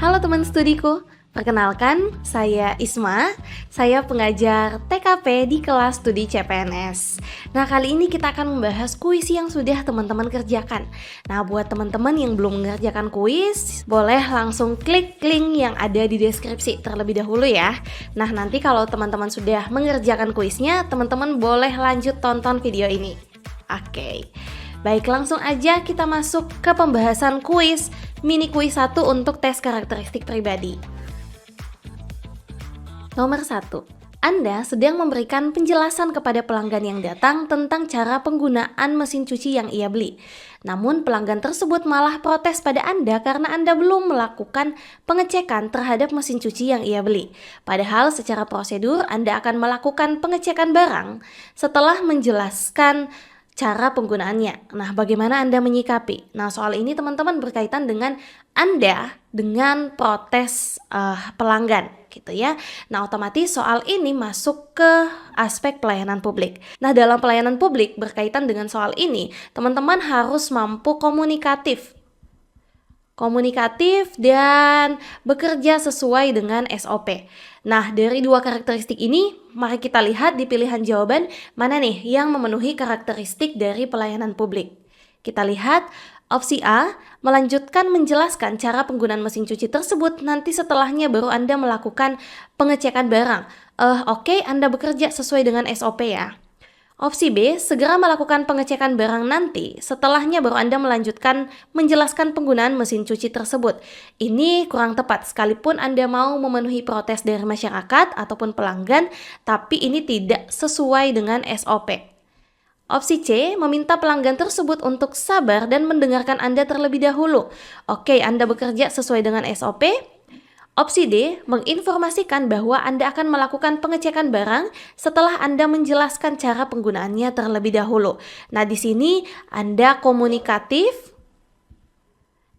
Halo teman studiku, perkenalkan saya Isma, saya pengajar TKP di kelas studi CPNS. Nah, kali ini kita akan membahas kuis yang sudah teman-teman kerjakan. Nah, buat teman-teman yang belum mengerjakan kuis, boleh langsung klik link yang ada di deskripsi terlebih dahulu ya. Nah, nanti kalau teman-teman sudah mengerjakan kuisnya, teman-teman boleh lanjut tonton video ini. Oke. Baik, langsung aja kita masuk ke pembahasan kuis mini kuis 1 untuk tes karakteristik pribadi. Nomor 1. Anda sedang memberikan penjelasan kepada pelanggan yang datang tentang cara penggunaan mesin cuci yang ia beli. Namun pelanggan tersebut malah protes pada Anda karena Anda belum melakukan pengecekan terhadap mesin cuci yang ia beli. Padahal secara prosedur Anda akan melakukan pengecekan barang setelah menjelaskan cara penggunaannya. Nah, bagaimana Anda menyikapi? Nah, soal ini teman-teman berkaitan dengan Anda dengan protes pelanggan gitu ya. Nah, otomatis soal ini masuk ke aspek pelayanan publik. Nah, dalam pelayanan publik berkaitan dengan soal ini, teman-teman harus mampu komunikatif dan bekerja sesuai dengan SOP. Nah, dari dua karakteristik ini, mari kita lihat di pilihan jawaban mana nih yang memenuhi karakteristik dari pelayanan publik. Kita lihat opsi A, melanjutkan menjelaskan cara penggunaan mesin cuci tersebut, nanti setelahnya baru Anda melakukan pengecekan barang. Oke, Anda bekerja sesuai dengan SOP ya. Opsi B, segera melakukan pengecekan barang nanti, setelahnya baru Anda melanjutkan menjelaskan penggunaan mesin cuci tersebut. Ini kurang tepat, sekalipun Anda mau memenuhi protes dari masyarakat ataupun pelanggan, tapi ini tidak sesuai dengan SOP. Opsi C, meminta pelanggan tersebut untuk sabar dan mendengarkan Anda terlebih dahulu. Oke, Anda bekerja sesuai dengan SOP. Opsi D, menginformasikan bahwa Anda akan melakukan pengecekan barang setelah Anda menjelaskan cara penggunaannya terlebih dahulu. Nah, di sini Anda komunikatif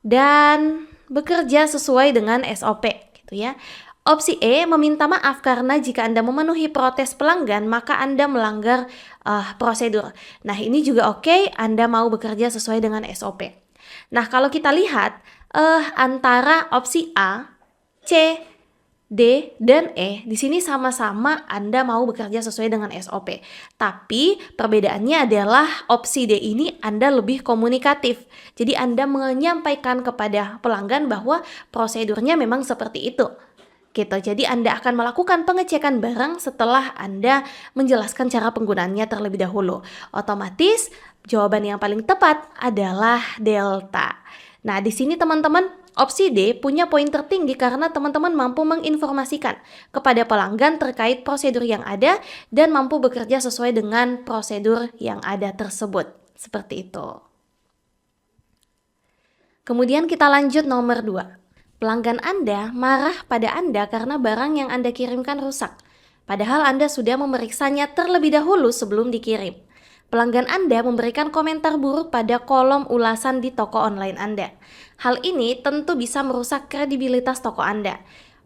dan bekerja sesuai dengan SOP gitu ya. Opsi E, meminta maaf karena jika Anda memenuhi protes pelanggan, maka Anda melanggar prosedur. Nah, ini juga oke, Anda mau bekerja sesuai dengan SOP. Nah, kalau kita lihat antara opsi A, C, D, dan E, di sini sama-sama Anda mau bekerja sesuai dengan SOP. Tapi perbedaannya adalah opsi D ini Anda lebih komunikatif. Jadi Anda menyampaikan kepada pelanggan bahwa prosedurnya memang seperti itu. Gitu. Jadi Anda akan melakukan pengecekan barang setelah Anda menjelaskan cara penggunaannya terlebih dahulu. Otomatis jawaban yang paling tepat adalah delta. Nah, di sini teman-teman, opsi D punya poin tertinggi karena teman-teman mampu menginformasikan kepada pelanggan terkait prosedur yang ada dan mampu bekerja sesuai dengan prosedur yang ada tersebut. Seperti itu. Kemudian kita lanjut nomor 2. Pelanggan Anda marah pada Anda karena barang yang Anda kirimkan rusak. Padahal Anda sudah memeriksanya terlebih dahulu sebelum dikirim. Pelanggan Anda memberikan komentar buruk pada kolom ulasan di toko online Anda. Hal ini tentu bisa merusak kredibilitas toko Anda.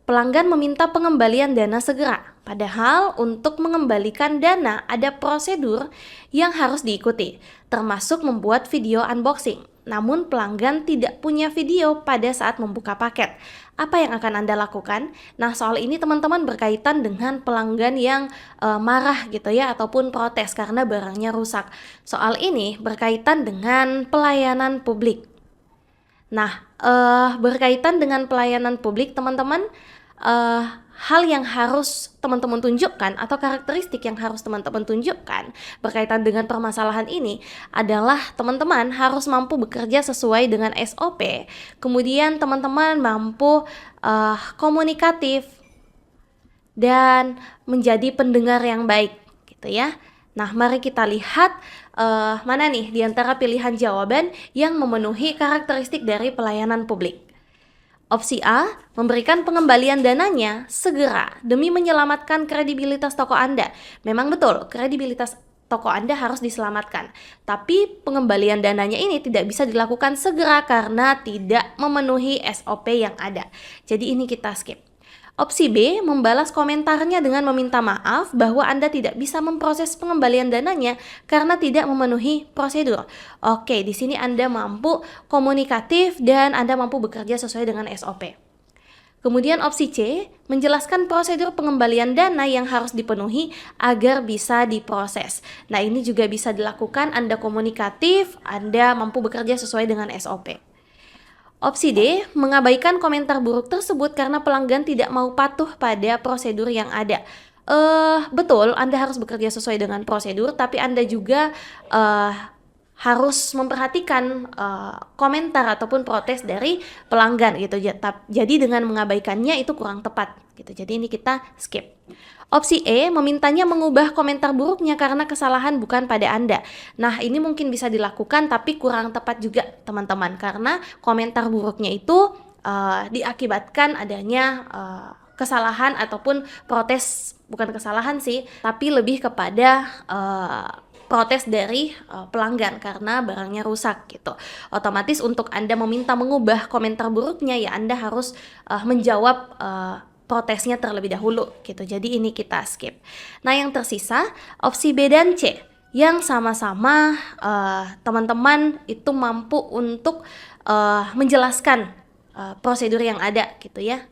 Pelanggan meminta pengembalian dana segera. Padahal untuk mengembalikan dana ada prosedur yang harus diikuti, termasuk membuat video unboxing. Namun pelanggan tidak punya video pada saat membuka paket. Apa yang akan Anda lakukan? Nah, soal ini teman-teman berkaitan dengan pelanggan yang marah gitu ya, ataupun protes karena barangnya rusak. Soal ini berkaitan dengan pelayanan publik. Nah, berkaitan dengan pelayanan publik teman-teman, hal yang harus teman-teman tunjukkan atau karakteristik yang harus teman-teman tunjukkan berkaitan dengan permasalahan ini adalah teman-teman harus mampu bekerja sesuai dengan SOP, kemudian teman-teman mampu komunikatif dan menjadi pendengar yang baik gitu ya. Nah, mari kita lihat mana nih di antara pilihan jawaban yang memenuhi karakteristik dari pelayanan publik. Opsi A, memberikan pengembalian dananya segera demi menyelamatkan kredibilitas toko Anda. Memang betul, kredibilitas toko Anda harus diselamatkan. Tapi pengembalian dananya ini tidak bisa dilakukan segera karena tidak memenuhi SOP yang ada. Jadi ini kita skip. Opsi B, membalas komentarnya dengan meminta maaf bahwa Anda tidak bisa memproses pengembalian dananya karena tidak memenuhi prosedur. Oke, di sini Anda mampu komunikatif dan Anda mampu bekerja sesuai dengan SOP. Kemudian opsi C, menjelaskan prosedur pengembalian dana yang harus dipenuhi agar bisa diproses. Nah, ini juga bisa dilakukan Anda komunikatif, Anda mampu bekerja sesuai dengan SOP. Opsi D, mengabaikan komentar buruk tersebut karena pelanggan tidak mau patuh pada prosedur yang ada. Betul, Anda harus bekerja sesuai dengan prosedur, tapi Anda juga harus memperhatikan komentar ataupun protes dari pelanggan gitu. Jadi dengan mengabaikannya itu kurang tepat gitu. Jadi ini kita skip. Opsi E, memintanya mengubah komentar buruknya karena kesalahan bukan pada Anda. Nah, ini mungkin bisa dilakukan tapi kurang tepat juga teman-teman, karena komentar buruknya itu diakibatkan adanya kesalahan ataupun protes, bukan kesalahan sih, tapi lebih kepada protes dari pelanggan karena barangnya rusak gitu. Otomatis untuk Anda meminta mengubah komentar buruknya, ya Anda harus menjawab protesnya terlebih dahulu gitu. Jadi ini kita skip. Nah, yang tersisa opsi B dan C yang sama-sama teman-teman itu mampu untuk menjelaskan prosedur yang ada gitu ya.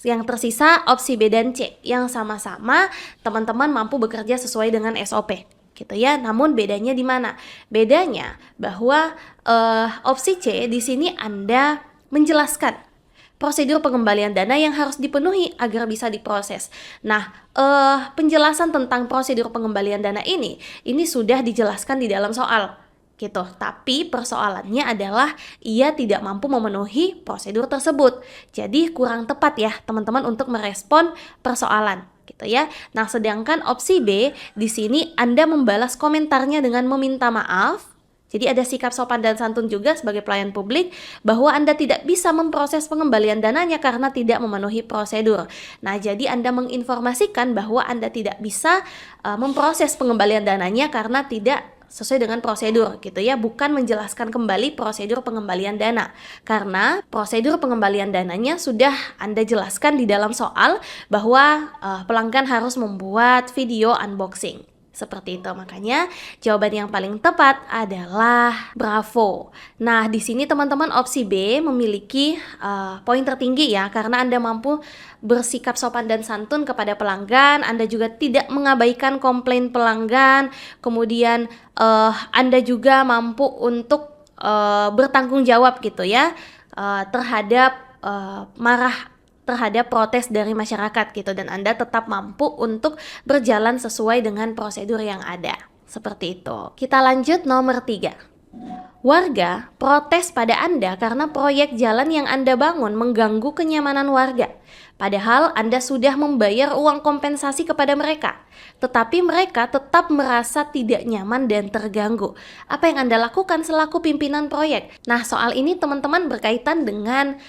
Yang tersisa opsi B dan C yang sama-sama teman-teman mampu bekerja sesuai dengan SOP gitu ya. Namun bedanya di mana? Bedanya bahwa opsi C di sini Anda menjelaskan prosedur pengembalian dana yang harus dipenuhi agar bisa diproses. Nah, penjelasan tentang prosedur pengembalian dana ini sudah dijelaskan di dalam soal gitu. Tapi persoalannya adalah ia tidak mampu memenuhi prosedur tersebut. Jadi kurang tepat ya teman-teman untuk merespon persoalan gitu ya. Nah, sedangkan opsi B di sini Anda membalas komentarnya dengan meminta maaf. Jadi ada sikap sopan dan santun juga sebagai pelayan publik bahwa Anda tidak bisa memproses pengembalian dananya karena tidak memenuhi prosedur. Nah, jadi Anda menginformasikan bahwa Anda tidak bisa memproses pengembalian dananya karena tidak sesuai dengan prosedur gitu ya, bukan menjelaskan kembali prosedur pengembalian dana. Karena prosedur pengembalian dananya sudah Anda jelaskan di dalam soal bahwa pelanggan harus membuat video unboxing. Seperti itu, makanya jawaban yang paling tepat adalah bravo. Nah, di sini teman-teman opsi B memiliki poin tertinggi ya, karena Anda mampu bersikap sopan dan santun kepada pelanggan, Anda juga tidak mengabaikan komplain pelanggan, kemudian Anda juga mampu untuk bertanggung jawab gitu ya terhadap terhadap protes dari masyarakat gitu, dan Anda tetap mampu untuk berjalan sesuai dengan prosedur yang ada. Seperti itu. Kita lanjut nomor 3. Warga protes pada Anda karena proyek jalan yang Anda bangun mengganggu kenyamanan warga. Padahal Anda sudah membayar uang kompensasi kepada mereka, tetapi mereka tetap merasa tidak nyaman dan terganggu. Apa yang Anda lakukan selaku pimpinan proyek? Nah, soal ini teman-teman berkaitan dengan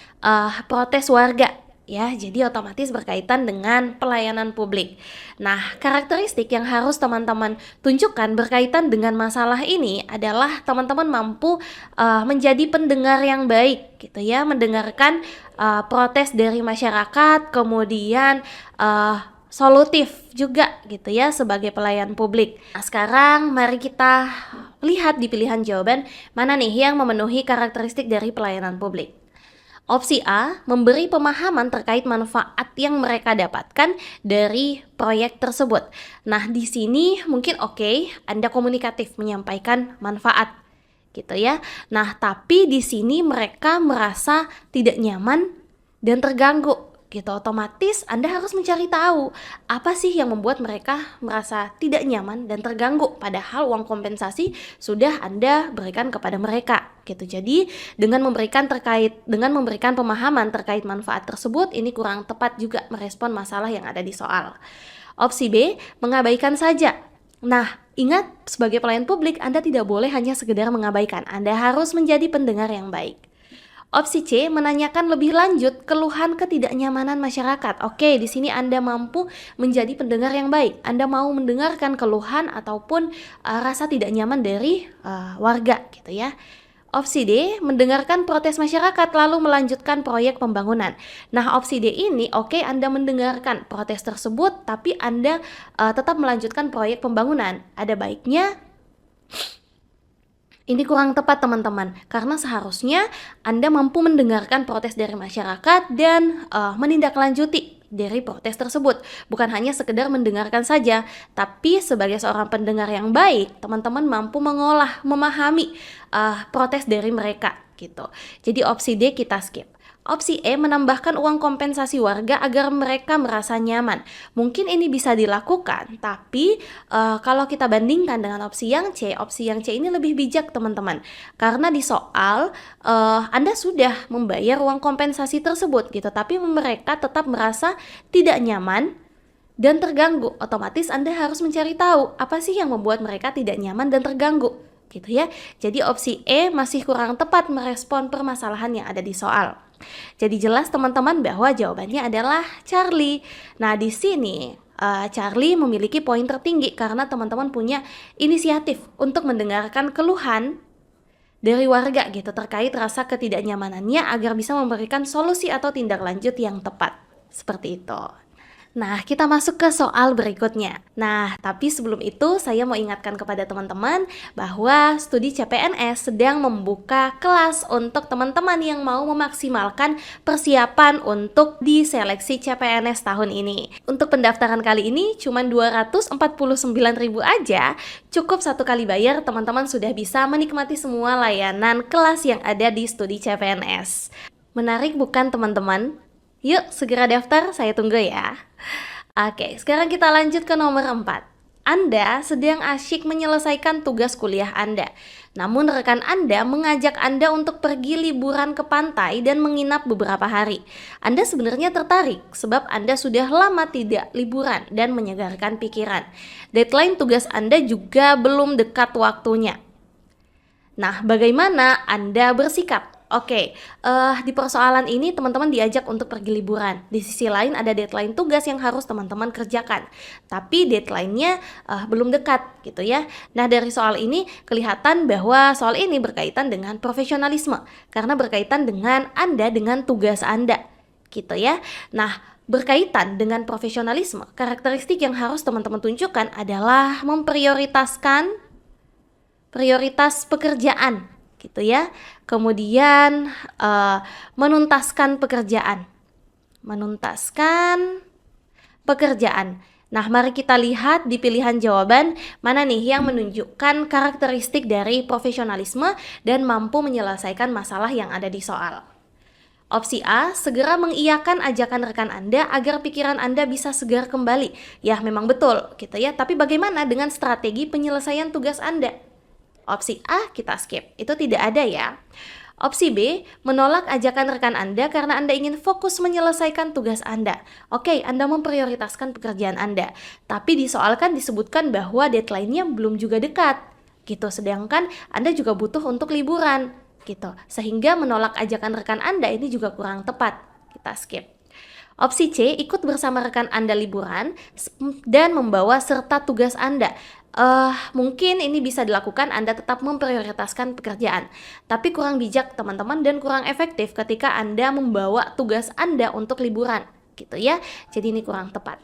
protes warga. Ya, jadi otomatis berkaitan dengan pelayanan publik. Nah, karakteristik yang harus teman-teman tunjukkan berkaitan dengan masalah ini adalah teman-teman mampu menjadi pendengar yang baik, gitu ya, mendengarkan protes dari masyarakat, kemudian solutif juga, gitu ya, sebagai pelayan publik. Nah, sekarang mari kita lihat di pilihan jawaban mana nih yang memenuhi karakteristik dari pelayanan publik. Opsi A, memberi pemahaman terkait manfaat yang mereka dapatkan dari proyek tersebut. Nah, di sini mungkin Anda komunikatif menyampaikan manfaat gitu ya. Nah, tapi di sini mereka merasa tidak nyaman dan terganggu gitu. Otomatis Anda harus mencari tahu apa sih yang membuat mereka merasa tidak nyaman dan terganggu, padahal uang kompensasi sudah Anda berikan kepada mereka gitu. Jadi dengan memberikan pemahaman terkait manfaat tersebut, ini kurang tepat juga merespon masalah yang ada di soal. Opsi B, mengabaikan saja. Nah, ingat, sebagai pelayan publik Anda tidak boleh hanya sekedar mengabaikan, Anda harus menjadi pendengar yang baik. Opsi C, menanyakan lebih lanjut keluhan ketidaknyamanan masyarakat. Oke, di sini Anda mampu menjadi pendengar yang baik. Anda mau mendengarkan keluhan ataupun rasa tidak nyaman dari warga gitu ya. Opsi D, mendengarkan protes masyarakat lalu melanjutkan proyek pembangunan. Nah, opsi D ini Anda mendengarkan protes tersebut tapi Anda tetap melanjutkan proyek pembangunan. Ada baiknya Ini kurang tepat teman-teman, karena seharusnya Anda mampu mendengarkan protes dari masyarakat dan menindaklanjuti dari protes tersebut. Bukan hanya sekedar mendengarkan saja, tapi sebagai seorang pendengar yang baik, teman-teman mampu mengolah, memahami protes dari mereka gitu. Jadi opsi D kita skip. Opsi E menambahkan uang kompensasi warga agar mereka merasa nyaman. Mungkin ini bisa dilakukan, tapi kalau kita bandingkan dengan opsi yang C ini lebih bijak teman-teman. Karena di soal Anda sudah membayar uang kompensasi tersebut gitu, tapi mereka tetap merasa tidak nyaman dan terganggu. Otomatis Anda harus mencari tahu apa sih yang membuat mereka tidak nyaman dan terganggu gitu ya. Jadi opsi E masih kurang tepat merespon permasalahan yang ada di soal. Jadi jelas teman-teman bahwa jawabannya adalah Charlie. Nah, di sini Charlie memiliki poin tertinggi karena teman-teman punya inisiatif untuk mendengarkan keluhan dari warga gitu terkait rasa ketidaknyamanannya agar bisa memberikan solusi atau tindak lanjut yang tepat. Seperti itu. Nah, kita masuk ke soal berikutnya. Nah, tapi sebelum itu saya mau ingatkan kepada teman-teman bahwa studi CPNS sedang membuka kelas untuk teman-teman yang mau memaksimalkan persiapan untuk diseleksi CPNS tahun ini. Untuk pendaftaran kali ini cuma 249.000 aja, cukup satu kali bayar teman-teman sudah bisa menikmati semua layanan kelas yang ada di studi CPNS. Menarik bukan teman-teman? Yuk segera daftar, saya tunggu ya. Oke, sekarang kita lanjut ke nomor 4. Anda sedang asyik menyelesaikan tugas kuliah Anda. Namun rekan Anda mengajak Anda untuk pergi liburan ke pantai dan menginap beberapa hari. Anda sebenarnya tertarik sebab Anda sudah lama tidak liburan dan menyegarkan pikiran. Deadline tugas Anda juga belum dekat waktunya. Nah, bagaimana Anda bersikap? Oke, di persoalan ini teman-teman diajak untuk pergi liburan. Di sisi lain ada deadline tugas yang harus teman-teman kerjakan. Tapi deadline-nya belum dekat gitu ya. Nah, dari soal ini kelihatan bahwa soal ini berkaitan dengan profesionalisme. Karena berkaitan dengan Anda dengan tugas Anda gitu ya. Nah, berkaitan dengan profesionalisme, karakteristik yang harus teman-teman tunjukkan adalah memprioritaskan prioritas pekerjaan gitu ya. Kemudian menuntaskan pekerjaan. Nah, mari kita lihat di pilihan jawaban mana nih yang menunjukkan karakteristik dari profesionalisme dan mampu menyelesaikan masalah yang ada di soal. Opsi A, segera mengiyakan ajakan rekan Anda agar pikiran Anda bisa segar kembali. Ya, memang betul gitu ya. Tapi bagaimana dengan strategi penyelesaian tugas Anda? Opsi A kita skip, itu tidak ada ya. Opsi B, menolak ajakan rekan Anda karena Anda ingin fokus menyelesaikan tugas Anda. Oke, Anda memprioritaskan pekerjaan Anda, tapi di soal kan disebutkan bahwa deadline-nya belum juga dekat, gitu. Sedangkan Anda juga butuh untuk liburan, gitu. Sehingga menolak ajakan rekan Anda ini juga kurang tepat, kita skip. Opsi C, ikut bersama rekan Anda liburan dan membawa serta tugas Anda. Mungkin ini bisa dilakukan Anda tetap memprioritaskan pekerjaan, tapi kurang bijak teman-teman dan kurang efektif ketika Anda membawa tugas Anda untuk liburan, gitu ya. Jadi ini kurang tepat.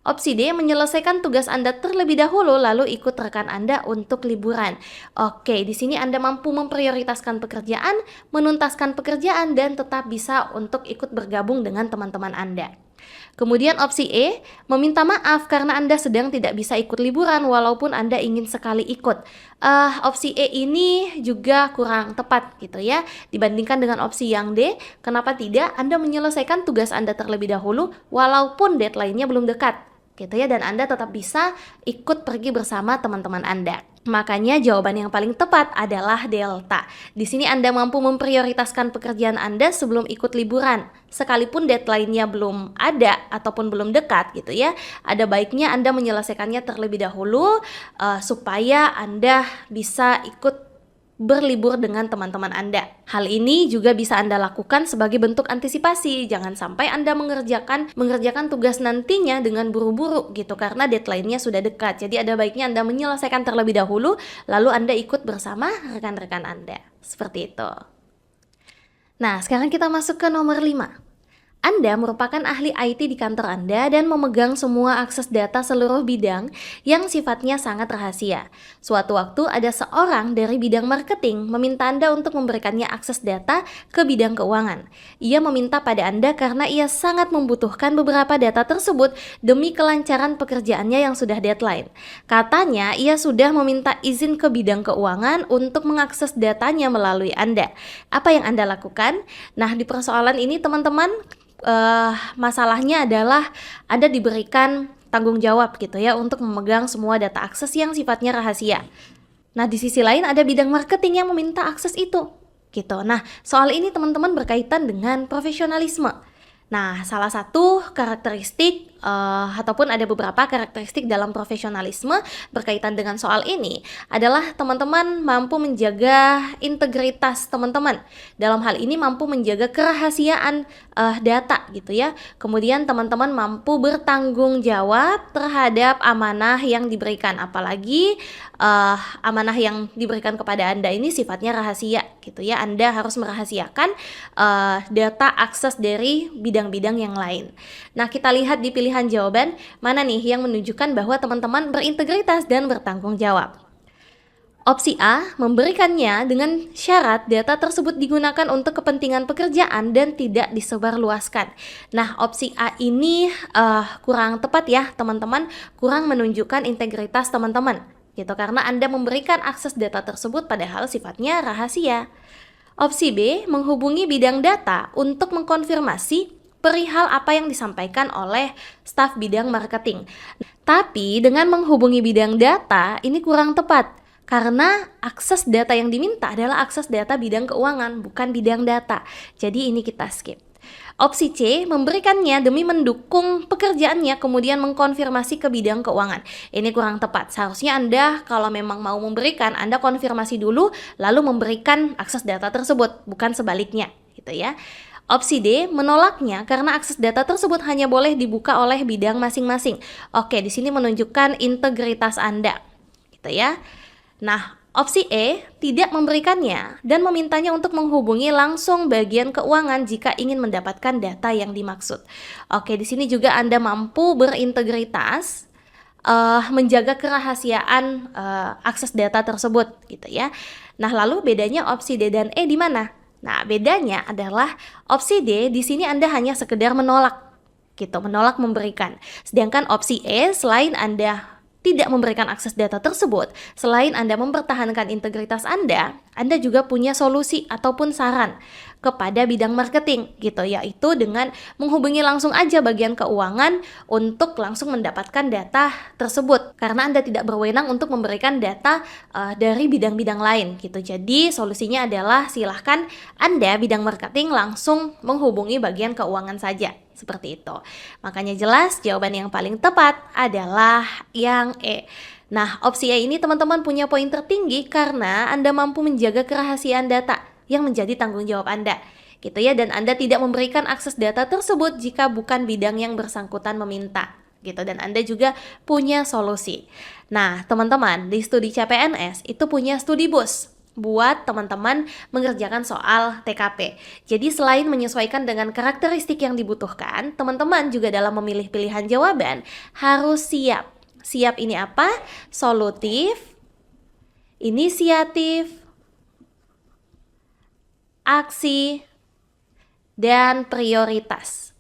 Opsi D, menyelesaikan tugas Anda terlebih dahulu lalu ikut rekan Anda untuk liburan. Oke, di sini Anda mampu memprioritaskan pekerjaan, menuntaskan pekerjaan, dan tetap bisa untuk ikut bergabung dengan teman-teman Anda. Kemudian opsi E, meminta maaf karena Anda sedang tidak bisa ikut liburan walaupun Anda ingin sekali ikut. Opsi E ini juga kurang tepat gitu ya, dibandingkan dengan opsi yang D. Kenapa tidak? Anda menyelesaikan tugas Anda terlebih dahulu walaupun deadline-nya belum dekat gitu ya, dan Anda tetap bisa ikut pergi bersama teman-teman Anda. Makanya jawaban yang paling tepat adalah delta. Di sini Anda mampu memprioritaskan pekerjaan Anda sebelum ikut liburan. Sekalipun deadline-nya belum ada ataupun belum dekat gitu ya, ada baiknya Anda menyelesaikannya terlebih dahulu supaya Anda bisa ikut berlibur dengan teman-teman Anda. Hal ini juga bisa Anda lakukan sebagai bentuk antisipasi. Jangan sampai Anda mengerjakan tugas nantinya dengan buru-buru gitu karena deadline-nya sudah dekat. Jadi ada baiknya Anda menyelesaikan terlebih dahulu lalu Anda ikut bersama rekan-rekan Anda. Seperti itu. Nah, sekarang kita masuk ke nomor 5. Anda merupakan ahli IT di kantor Anda dan memegang semua akses data seluruh bidang yang sifatnya sangat rahasia. Suatu waktu ada seorang dari bidang marketing meminta Anda untuk memberikannya akses data ke bidang keuangan. Ia meminta pada Anda karena ia sangat membutuhkan beberapa data tersebut demi kelancaran pekerjaannya yang sudah deadline. Katanya ia sudah meminta izin ke bidang keuangan untuk mengakses datanya melalui Anda. Apa yang Anda lakukan? Nah, di persoalan ini teman-teman, masalahnya adalah Anda diberikan tanggung jawab gitu ya untuk memegang semua data akses yang sifatnya rahasia. Nah, di sisi lain ada bidang marketing yang meminta akses itu gitu. Nah, soal ini teman-teman berkaitan dengan profesionalisme. Nah, salah satu karakteristik ataupun ada beberapa karakteristik dalam profesionalisme berkaitan dengan soal ini adalah teman-teman mampu menjaga integritas teman-teman. Dalam hal ini mampu menjaga kerahasiaan data gitu ya. Kemudian teman-teman mampu bertanggung jawab terhadap amanah yang diberikan, apalagi amanah yang diberikan kepada Anda ini sifatnya rahasia gitu ya. Anda harus merahasiakan data akses dari bidang-bidang yang lain. Nah, kita lihat di pilihan jawaban mana nih yang menunjukkan bahwa teman-teman berintegritas dan bertanggung jawab. Opsi A memberikannya dengan syarat data tersebut digunakan untuk kepentingan pekerjaan dan tidak disebarluaskan. Nah, opsi A ini kurang tepat ya teman-teman, kurang menunjukkan integritas teman-teman gitu karena Anda memberikan akses data tersebut padahal sifatnya rahasia. Opsi B menghubungi bidang data untuk mengkonfirmasi perihal apa yang disampaikan oleh staf bidang marketing. Tapi dengan menghubungi bidang data ini kurang tepat karena akses data yang diminta adalah akses data bidang keuangan, bukan bidang data. Jadi ini kita skip. Opsi C memberikannya demi mendukung pekerjaannya kemudian mengkonfirmasi ke bidang keuangan. Ini kurang tepat. Seharusnya Anda kalau memang mau memberikan, Anda konfirmasi dulu lalu memberikan akses data tersebut, bukan sebaliknya gitu ya. Opsi D menolaknya karena akses data tersebut hanya boleh dibuka oleh bidang masing-masing. Oke, di sini menunjukkan integritas Anda gitu ya. Nah, opsi E tidak memberikannya dan memintanya untuk menghubungi langsung bagian keuangan jika ingin mendapatkan data yang dimaksud. Oke, di sini juga Anda mampu berintegritas, menjaga kerahasiaan akses data tersebut gitu ya. Nah, lalu bedanya opsi D dan E di mana? Nah, bedanya adalah opsi D di sini Anda hanya sekedar menolak gitu, menolak memberikan. Sedangkan opsi E selain Anda tidak memberikan akses data tersebut, selain Anda mempertahankan integritas Anda juga punya solusi ataupun saran kepada bidang marketing gitu, yaitu dengan menghubungi langsung aja bagian keuangan untuk langsung mendapatkan data tersebut karena Anda tidak berwenang untuk memberikan data dari bidang-bidang lain gitu. Jadi solusinya adalah silahkan Anda bidang marketing langsung menghubungi bagian keuangan saja. Seperti itu. Makanya jelas jawaban yang paling tepat adalah yang E. Nah, opsi E ini teman-teman punya poin tertinggi karena Anda mampu menjaga kerahasiaan data yang menjadi tanggung jawab Anda. Gitu ya, dan Anda tidak memberikan akses data tersebut jika bukan bidang yang bersangkutan meminta. Gitu, dan Anda juga punya solusi. Nah, teman-teman, di studi CPNS itu punya studi bus buat teman-teman mengerjakan soal TKP. Jadi selain menyesuaikan dengan karakteristik yang dibutuhkan, teman-teman juga dalam memilih pilihan jawaban harus siap. Siap ini apa? Solutif, inisiatif, aksi, dan prioritas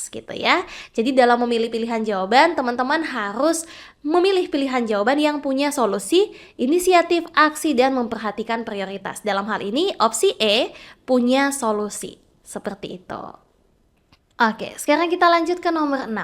gitu ya. Jadi dalam memilih pilihan jawaban, teman-teman harus memilih pilihan jawaban yang punya solusi, inisiatif, aksi, dan memperhatikan prioritas. Dalam hal ini, opsi E punya solusi. Seperti itu. Oke, sekarang kita lanjut ke nomor 6.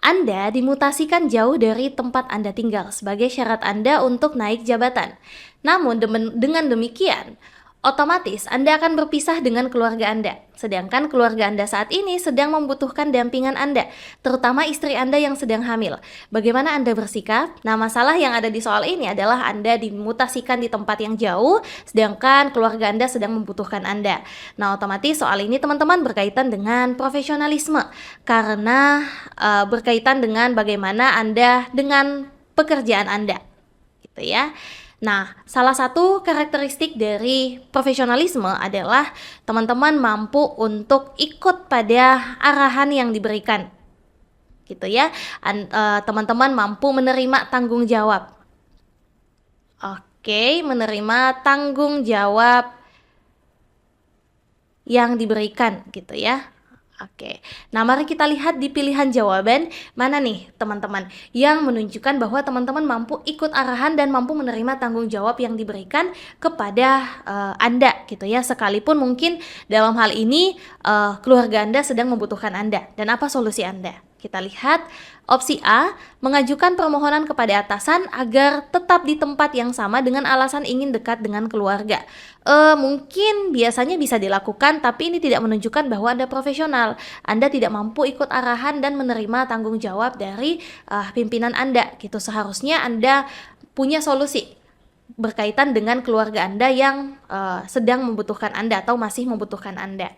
Anda dimutasikan jauh dari tempat Anda tinggal sebagai syarat Anda untuk naik jabatan. Namun dengan demikian, otomatis Anda akan berpisah dengan keluarga Anda. Sedangkan keluarga Anda saat ini sedang membutuhkan dampingan Anda, terutama istri Anda yang sedang hamil. Bagaimana Anda bersikap? Nah, masalah yang ada di soal ini adalah Anda dimutasikan di tempat yang jauh, sedangkan keluarga Anda sedang membutuhkan Anda. Nah, otomatis soal ini teman-teman berkaitan dengan profesionalisme, karena berkaitan dengan bagaimana Anda dengan pekerjaan Anda. Gitu ya. Nah, salah satu karakteristik dari profesionalisme adalah teman-teman mampu untuk ikut pada arahan yang diberikan, gitu ya. Teman-teman mampu menerima tanggung jawab. Oke, menerima tanggung jawab yang diberikan, gitu ya. Oke, nah mari kita lihat di pilihan jawaban mana nih teman-teman yang menunjukkan bahwa teman-teman mampu ikut arahan dan mampu menerima tanggung jawab yang diberikan kepada Anda gitu ya, sekalipun mungkin dalam hal ini keluarga Anda sedang membutuhkan Anda. Dan apa solusi Anda? Kita lihat opsi A, mengajukan permohonan kepada atasan agar tetap di tempat yang sama dengan alasan ingin dekat dengan keluarga. Mungkin biasanya bisa dilakukan, tapi ini tidak menunjukkan bahwa Anda profesional. Anda tidak mampu ikut arahan dan menerima tanggung jawab dari pimpinan Anda gitu. Seharusnya Anda punya solusi berkaitan dengan keluarga Anda yang sedang membutuhkan Anda atau masih membutuhkan Anda.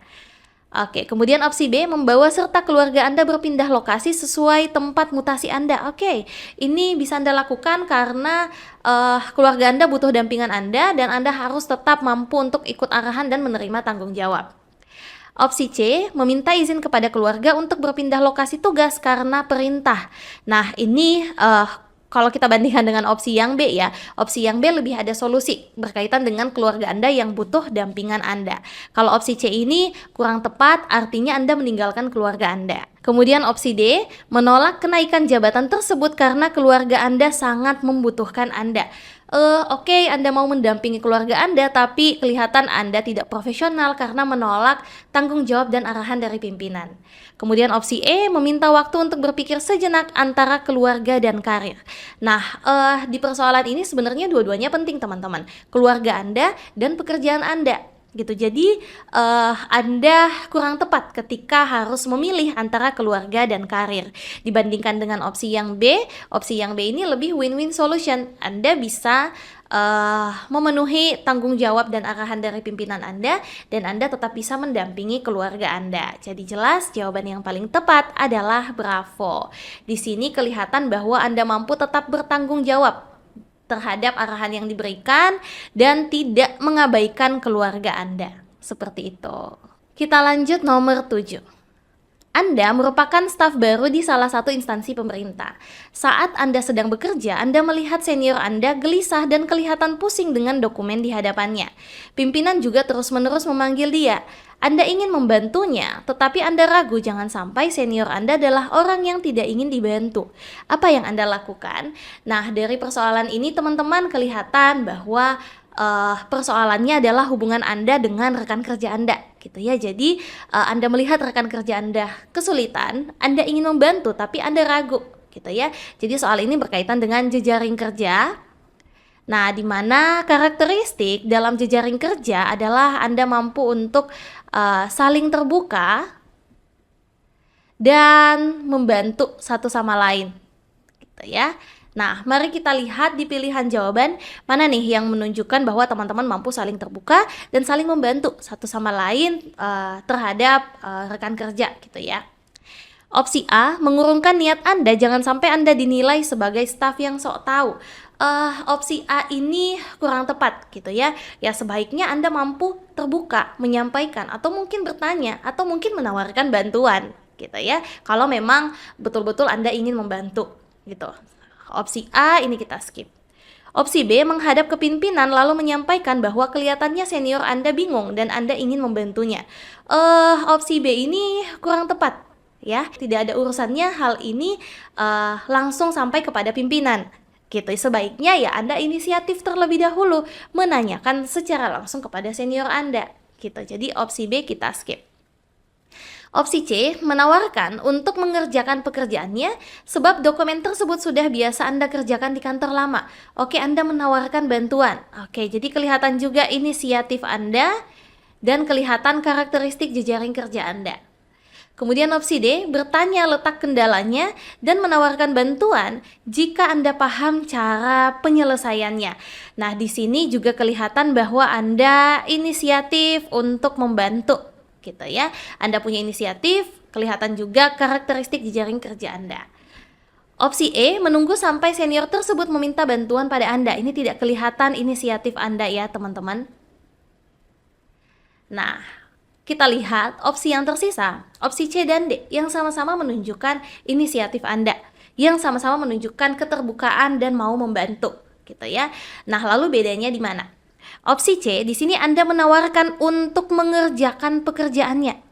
Oke, kemudian opsi B, membawa serta keluarga Anda berpindah lokasi sesuai tempat mutasi Anda. Oke, ini bisa Anda lakukan karena keluarga Anda butuh dampingan Anda dan Anda harus tetap mampu untuk ikut arahan dan menerima tanggung jawab. Opsi C, meminta izin kepada keluarga untuk berpindah lokasi tugas karena perintah. Nah, ini kalau kita bandingkan dengan opsi yang B ya, opsi yang B lebih ada solusi berkaitan dengan keluarga Anda yang butuh dampingan Anda. Kalau opsi C ini kurang tepat, artinya Anda meninggalkan keluarga Anda. Kemudian opsi D, menolak kenaikan jabatan tersebut karena keluarga Anda sangat membutuhkan Anda. Oke, Anda mau mendampingi keluarga Anda, tapi kelihatan Anda tidak profesional karena menolak tanggung jawab dan arahan dari pimpinan. Kemudian opsi E, meminta waktu untuk berpikir sejenak antara keluarga dan karir. Nah, di persoalan ini sebenarnya dua-duanya penting teman-teman. Keluarga Anda dan pekerjaan Anda. Gitu. Jadi Anda kurang tepat ketika harus memilih antara keluarga dan karir. Dibandingkan dengan opsi yang B ini lebih win-win solution. Anda bisa memenuhi tanggung jawab dan arahan dari pimpinan Anda dan Anda tetap bisa mendampingi keluarga Anda. Jadi jelas jawaban yang paling tepat adalah bravo. Di sini kelihatan bahwa Anda mampu tetap bertanggung jawab terhadap arahan yang diberikan dan tidak mengabaikan keluarga Anda. Seperti itu. Kita lanjut nomor 7. Anda merupakan staf baru di salah satu instansi pemerintah. Saat Anda sedang bekerja, Anda melihat senior Anda gelisah dan kelihatan pusing dengan dokumen di hadapannya. Pimpinan juga terus-menerus memanggil dia. Anda ingin membantunya, tetapi Anda ragu jangan sampai senior Anda adalah orang yang tidak ingin dibantu. Apa yang Anda lakukan? Nah, dari persoalan ini teman-teman kelihatan bahwa persoalannya adalah hubungan Anda dengan rekan kerja Anda, gitu ya. Jadi Anda melihat rekan kerja Anda kesulitan, Anda ingin membantu, tapi Anda ragu, gitu ya. Jadi soal ini berkaitan dengan jejaring kerja. Nah, di mana karakteristik dalam jejaring kerja adalah Anda mampu untuk saling terbuka dan membantu satu sama lain, gitu ya. Nah, mari kita lihat di pilihan jawaban mana nih yang menunjukkan bahwa teman-teman mampu saling terbuka dan saling membantu satu sama lain terhadap rekan kerja, gitu ya. Opsi A, mengurungkan niat Anda jangan sampai Anda dinilai sebagai staf yang sok tahu. Opsi A ini kurang tepat gitu ya. Ya sebaiknya Anda mampu terbuka, menyampaikan atau mungkin bertanya atau mungkin menawarkan bantuan gitu ya. Kalau memang betul-betul Anda ingin membantu gitu. Opsi A ini kita skip. Opsi B, menghadap ke pimpinan lalu menyampaikan bahwa kelihatannya senior Anda bingung dan Anda ingin membantunya. Opsi B ini kurang tepat ya. Tidak ada urusannya hal ini langsung sampai kepada pimpinan. Gitu, sebaiknya ya Anda inisiatif terlebih dahulu menanyakan secara langsung kepada senior Anda gitu. Jadi opsi B kita skip. Opsi C, menawarkan untuk mengerjakan pekerjaannya sebab dokumen tersebut sudah biasa Anda kerjakan di kantor lama. Oke, Anda menawarkan bantuan. Oke, jadi kelihatan juga inisiatif Anda dan kelihatan karakteristik jejaring kerja Anda. Kemudian opsi D, bertanya letak kendalanya dan menawarkan bantuan jika Anda paham cara penyelesaiannya. Nah, di sini juga kelihatan bahwa Anda inisiatif untuk membantu, gitu ya. Anda punya inisiatif, kelihatan juga karakteristik jejaring kerja Anda. Opsi E, menunggu sampai senior tersebut meminta bantuan pada Anda. Ini tidak kelihatan inisiatif Anda ya, teman-teman. Nah, kita lihat opsi yang tersisa, opsi C dan D, yang sama-sama menunjukkan inisiatif Anda, yang sama-sama menunjukkan keterbukaan dan mau membantu, gitu ya. Nah, lalu bedanya di mana? Opsi C, di sini Anda menawarkan untuk mengerjakan pekerjaannya.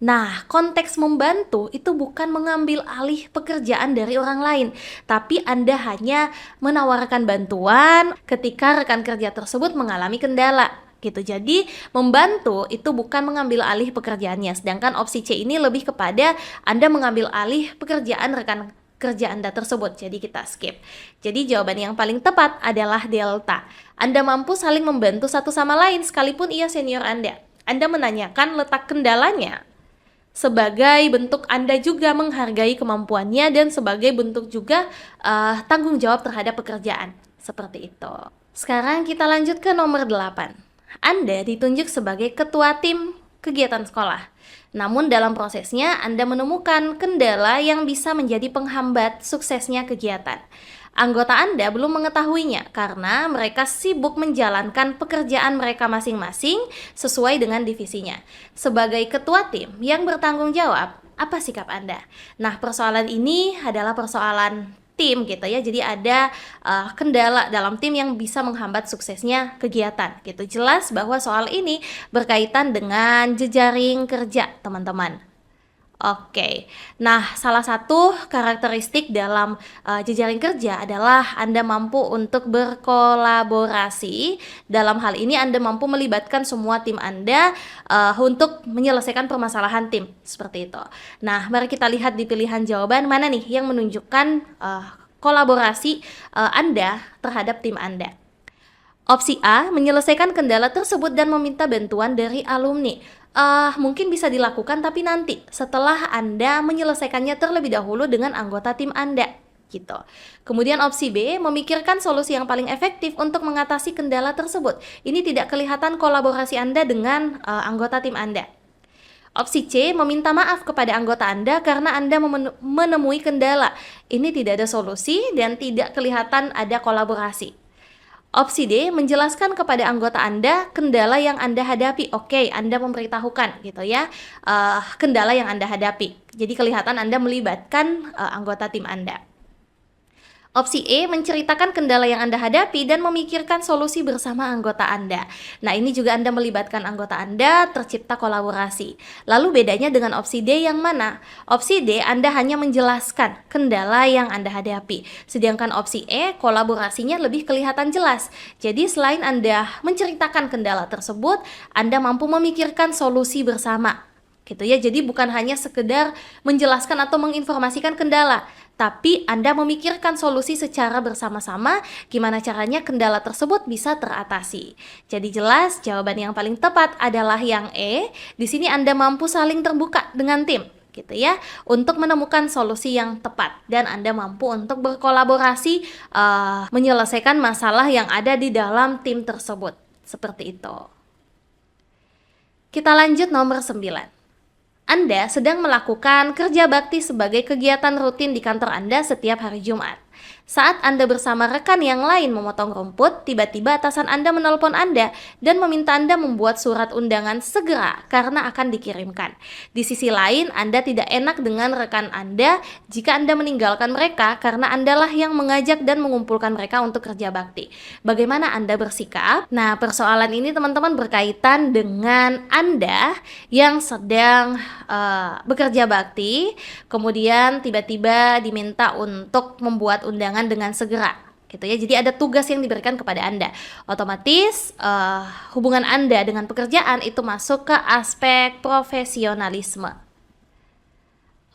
Nah, konteks membantu itu bukan mengambil alih pekerjaan dari orang lain, tapi Anda hanya menawarkan bantuan ketika rekan kerja tersebut mengalami kendala. Gitu. Jadi, membantu itu bukan mengambil alih pekerjaannya, sedangkan opsi C ini lebih kepada Anda mengambil alih pekerjaan rekan kerja Anda tersebut. Jadi kita skip. Jadi jawaban yang paling tepat adalah delta. Anda mampu saling membantu satu sama lain sekalipun ia senior Anda. Anda menanyakan letak kendalanya sebagai bentuk Anda juga menghargai kemampuannya dan sebagai bentuk juga tanggung jawab terhadap pekerjaan. Seperti itu. Sekarang kita lanjut ke nomor 8. Anda ditunjuk sebagai ketua tim kegiatan sekolah. Namun dalam prosesnya Anda menemukan kendala yang bisa menjadi penghambat suksesnya kegiatan. Anggota Anda belum mengetahuinya karena mereka sibuk menjalankan pekerjaan mereka masing-masing sesuai dengan divisinya. Sebagai ketua tim yang bertanggung jawab, apa sikap Anda? Nah, persoalan ini adalah persoalan tim gitu ya. Jadi ada kendala dalam tim yang bisa menghambat suksesnya kegiatan gitu. Jelas bahwa soal ini berkaitan dengan jejaring kerja, teman-teman. Oke, nah salah satu karakteristik dalam jejaring kerja adalah Anda mampu untuk berkolaborasi. Dalam hal ini Anda mampu melibatkan semua tim Anda untuk menyelesaikan permasalahan tim, seperti itu. Nah, mari kita lihat di pilihan jawaban mana nih yang menunjukkan kolaborasi Anda terhadap tim Anda. Opsi A, menyelesaikan kendala tersebut dan meminta bantuan dari alumni. Mungkin bisa dilakukan tapi nanti setelah Anda menyelesaikannya terlebih dahulu dengan anggota tim Anda gitu. Kemudian opsi B, memikirkan solusi yang paling efektif untuk mengatasi kendala tersebut. Ini tidak kelihatan kolaborasi Anda dengan anggota tim Anda. Opsi C, meminta maaf kepada anggota Anda karena Anda menemui kendala. Ini tidak ada solusi dan tidak kelihatan ada kolaborasi. Opsi D, menjelaskan kepada anggota Anda kendala yang Anda hadapi. Oke, Anda memberitahukan gitu ya, kendala yang Anda hadapi. Jadi kelihatan Anda melibatkan anggota tim Anda. Opsi E, menceritakan kendala yang Anda hadapi dan memikirkan solusi bersama anggota Anda. Nah, ini juga Anda melibatkan anggota Anda, tercipta kolaborasi. Lalu bedanya dengan opsi D yang mana? Opsi D, Anda hanya menjelaskan kendala yang Anda hadapi. Sedangkan opsi E, kolaborasinya lebih kelihatan jelas. Jadi, selain Anda menceritakan kendala tersebut, Anda mampu memikirkan solusi bersama. Gitu ya, jadi bukan hanya sekedar menjelaskan atau menginformasikan kendala, tapi Anda memikirkan solusi secara bersama-sama gimana caranya kendala tersebut bisa teratasi. Jadi jelas jawaban yang paling tepat adalah yang E. Di sini Anda mampu saling terbuka dengan tim gitu ya, untuk menemukan solusi yang tepat dan Anda mampu untuk berkolaborasi menyelesaikan masalah yang ada di dalam tim tersebut. Seperti itu. Kita lanjut nomor 9. Anda sedang melakukan kerja bakti sebagai kegiatan rutin di kantor Anda setiap hari Jumat. Saat Anda bersama rekan yang lain memotong rumput, tiba-tiba atasan Anda menelpon Anda dan meminta Anda membuat surat undangan segera karena akan dikirimkan. Di sisi lain, Anda tidak enak dengan rekan Anda jika Anda meninggalkan mereka karena Andalah yang mengajak dan mengumpulkan mereka untuk kerja bakti. Bagaimana Anda bersikap? Nah, persoalan ini teman-teman berkaitan dengan Anda yang sedang bekerja bakti, kemudian tiba-tiba diminta untuk membuat undangan dengan segera gitu ya. Jadi ada tugas yang diberikan kepada Anda. Otomatis hubungan Anda dengan pekerjaan itu masuk ke aspek profesionalisme.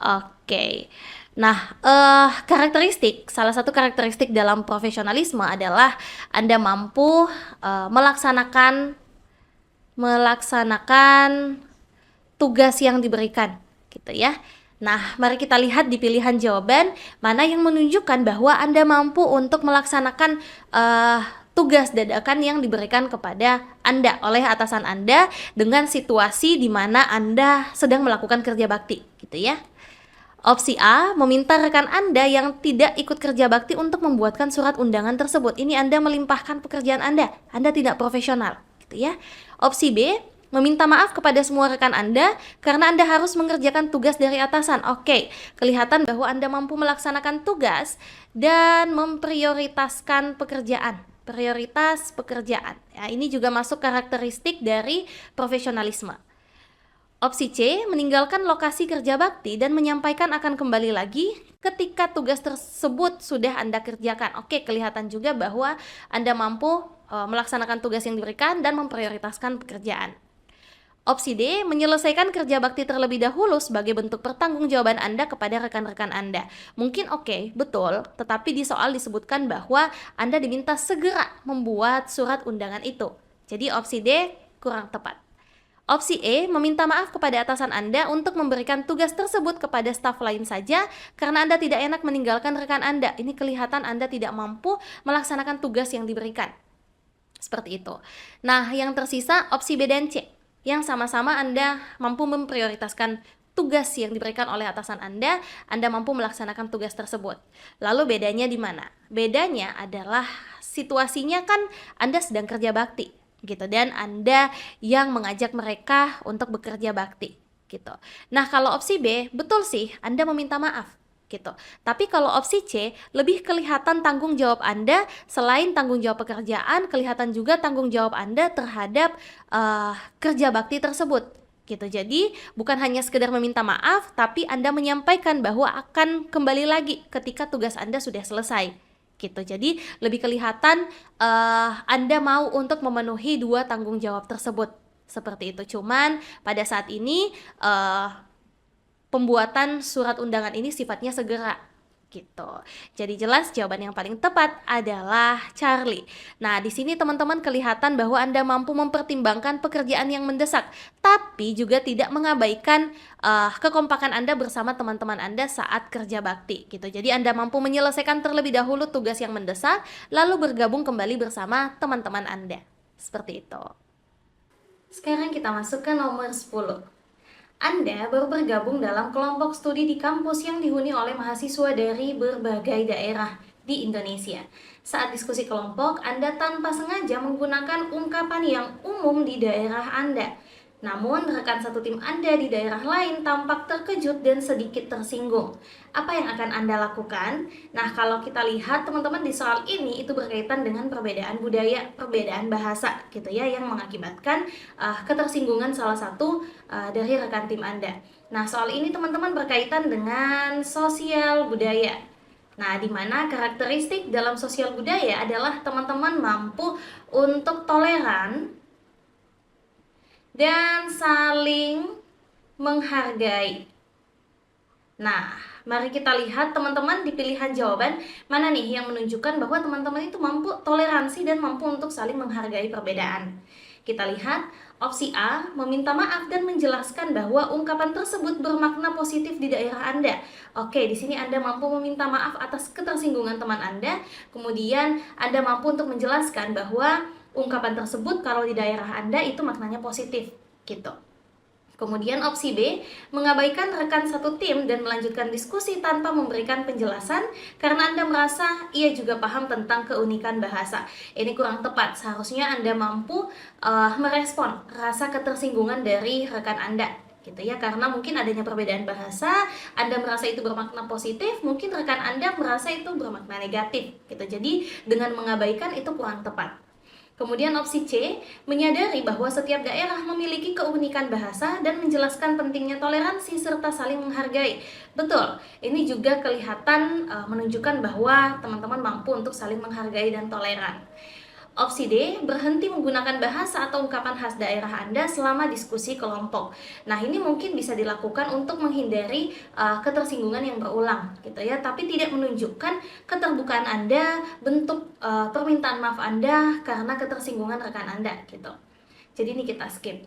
Oke. Nah, salah satu karakteristik dalam profesionalisme adalah Anda mampu melaksanakan tugas yang diberikan gitu ya. Nah, mari kita lihat di pilihan jawaban mana yang menunjukkan bahwa Anda mampu untuk melaksanakan tugas dadakan yang diberikan kepada Anda oleh atasan Anda dengan situasi di mana Anda sedang melakukan kerja bakti gitu ya. Opsi A, meminta rekan Anda yang tidak ikut kerja bakti untuk membuatkan surat undangan tersebut. Ini Anda melimpahkan pekerjaan Anda tidak profesional, gitu ya. Opsi B, meminta maaf kepada semua rekan Anda karena Anda harus mengerjakan tugas dari atasan. Oke, kelihatan bahwa Anda mampu melaksanakan tugas dan memprioritaskan pekerjaan. Prioritas pekerjaan. Ya, ini juga masuk karakteristik dari profesionalisme. Opsi C, meninggalkan lokasi kerja bakti dan menyampaikan akan kembali lagi ketika tugas tersebut sudah Anda kerjakan. Oke, kelihatan juga bahwa Anda mampu melaksanakan tugas yang diberikan dan memprioritaskan pekerjaan. Opsi D, menyelesaikan kerja bakti terlebih dahulu sebagai bentuk pertanggungjawaban Anda kepada rekan-rekan Anda. Mungkin oke, betul, tetapi di soal disebutkan bahwa Anda diminta segera membuat surat undangan itu. Jadi opsi D kurang tepat. Opsi E, meminta maaf kepada atasan Anda untuk memberikan tugas tersebut kepada staf lain saja karena Anda tidak enak meninggalkan rekan Anda. Ini kelihatan Anda tidak mampu melaksanakan tugas yang diberikan. Seperti itu. Nah, yang tersisa opsi B dan C, yang sama-sama Anda mampu memprioritaskan tugas yang diberikan oleh atasan Anda mampu melaksanakan tugas tersebut. Lalu bedanya di mana? Bedanya adalah situasinya kan Anda sedang kerja bakti, gitu, dan Anda yang mengajak mereka untuk bekerja bakti, gitu. Nah, kalau opsi B, betul sih Anda meminta maaf, gitu. Tapi kalau opsi C, lebih kelihatan tanggung jawab Anda, selain tanggung jawab pekerjaan, kelihatan juga tanggung jawab Anda terhadap kerja bakti tersebut, gitu. Jadi bukan hanya sekedar meminta maaf, tapi Anda menyampaikan bahwa akan kembali lagi ketika tugas Anda sudah selesai, gitu. Jadi lebih kelihatan Anda mau untuk memenuhi dua tanggung jawab tersebut, seperti itu. Cuman pada saat ini pembuatan surat undangan ini sifatnya segera, gitu. Jadi jelas jawaban yang paling tepat adalah Charlie. Nah, di sini teman-teman kelihatan bahwa Anda mampu mempertimbangkan pekerjaan yang mendesak, tapi juga tidak mengabaikan kekompakan Anda bersama teman-teman Anda saat kerja bakti, gitu. Jadi Anda mampu menyelesaikan terlebih dahulu tugas yang mendesak, lalu bergabung kembali bersama teman-teman Anda. Seperti itu. Sekarang kita masuk ke nomor 10. Anda baru bergabung dalam kelompok studi di kampus yang dihuni oleh mahasiswa dari berbagai daerah di Indonesia. Saat diskusi kelompok, Anda tanpa sengaja menggunakan ungkapan yang umum di daerah Anda. Namun, rekan satu tim Anda di daerah lain tampak terkejut dan sedikit tersinggung. Apa yang akan Anda lakukan? Nah, kalau kita lihat teman-teman di soal ini itu berkaitan dengan perbedaan budaya, perbedaan bahasa, gitu ya, yang mengakibatkan ketersinggungan salah satu dari rekan tim Anda. Nah, soal ini teman-teman berkaitan dengan sosial budaya. Nah, di mana karakteristik dalam sosial budaya adalah teman-teman mampu untuk toleran dan saling menghargai. Nah, mari kita lihat teman-teman di pilihan jawaban mana nih yang menunjukkan bahwa teman-teman itu mampu toleransi dan mampu untuk saling menghargai perbedaan. Kita lihat opsi A, meminta maaf dan menjelaskan bahwa ungkapan tersebut bermakna positif di daerah Anda. Oke, di sini Anda mampu meminta maaf atas ketersinggungan teman Anda, kemudian Anda mampu untuk menjelaskan bahwa ungkapan tersebut kalau di daerah Anda itu maknanya positif, gitu. Kemudian opsi B, mengabaikan rekan satu tim dan melanjutkan diskusi tanpa memberikan penjelasan karena Anda merasa ia juga paham tentang keunikan bahasa. Ini kurang tepat, seharusnya Anda mampu merespon rasa ketersinggungan dari rekan Anda, gitu ya, karena mungkin adanya perbedaan bahasa, Anda merasa itu bermakna positif, mungkin rekan Anda merasa itu bermakna negatif, gitu. Jadi dengan mengabaikan itu kurang tepat. Kemudian opsi C, menyadari bahwa setiap daerah memiliki keunikan bahasa dan menjelaskan pentingnya toleransi serta saling menghargai. Betul, ini juga kelihatan menunjukkan bahwa teman-teman mampu untuk saling menghargai dan toleran. Opsi D, berhenti menggunakan bahasa atau ungkapan khas daerah Anda selama diskusi kelompok. Nah, ini mungkin bisa dilakukan untuk menghindari ketersinggungan yang berulang, gitu ya, tapi tidak menunjukkan keterbukaan Anda, bentuk permintaan maaf Anda karena ketersinggungan rekan Anda, gitu. Jadi ini kita skip.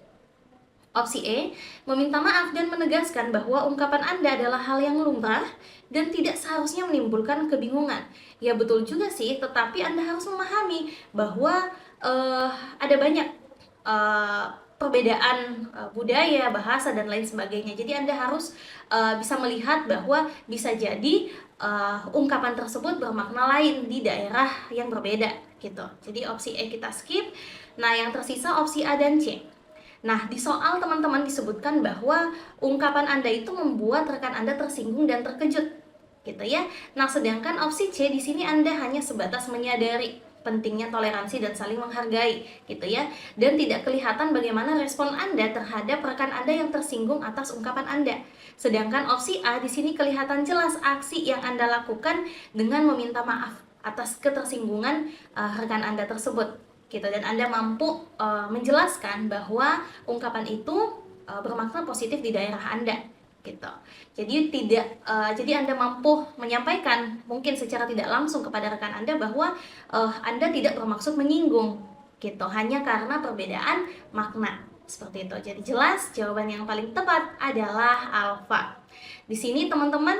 Opsi E, meminta maaf dan menegaskan bahwa ungkapan Anda adalah hal yang lumrah dan tidak seharusnya menimbulkan kebingungan. Ya betul juga sih, tetapi Anda harus memahami bahwa ada banyak perbedaan budaya, bahasa, dan lain sebagainya. Jadi Anda harus bisa melihat bahwa bisa jadi ungkapan tersebut bermakna lain di daerah yang berbeda gitu. Jadi opsi E kita skip. Nah, yang tersisa opsi A dan C. Nah, di soal teman-teman disebutkan bahwa ungkapan Anda itu membuat rekan Anda tersinggung dan terkejut, gitu ya. Nah, sedangkan opsi C di sini Anda hanya sebatas menyadari pentingnya toleransi dan saling menghargai, gitu ya. Dan tidak kelihatan bagaimana respon Anda terhadap rekan Anda yang tersinggung atas ungkapan Anda. Sedangkan opsi A di sini kelihatan jelas aksi yang Anda lakukan dengan meminta maaf atas ketersinggungan rekan Anda tersebut. Gitu, dan Anda mampu menjelaskan bahwa ungkapan itu bermakna positif di daerah Anda gitu. Jadi Anda mampu menyampaikan mungkin secara tidak langsung kepada rekan Anda bahwa Anda tidak bermaksud menyinggung gitu, hanya karena perbedaan makna. Seperti itu. Jadi jelas jawaban yang paling tepat adalah alfa. Di sini teman-teman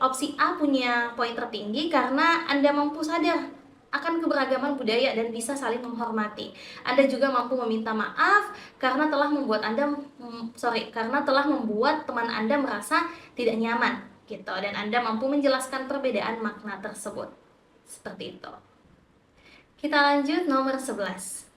opsi A punya poin tertinggi karena Anda mampu sadar akan keberagaman budaya dan bisa saling menghormati. Anda juga mampu meminta maaf karena telah membuat teman Anda merasa tidak nyaman gitu, dan Anda mampu menjelaskan perbedaan makna tersebut. Seperti itu. Kita lanjut nomor 11.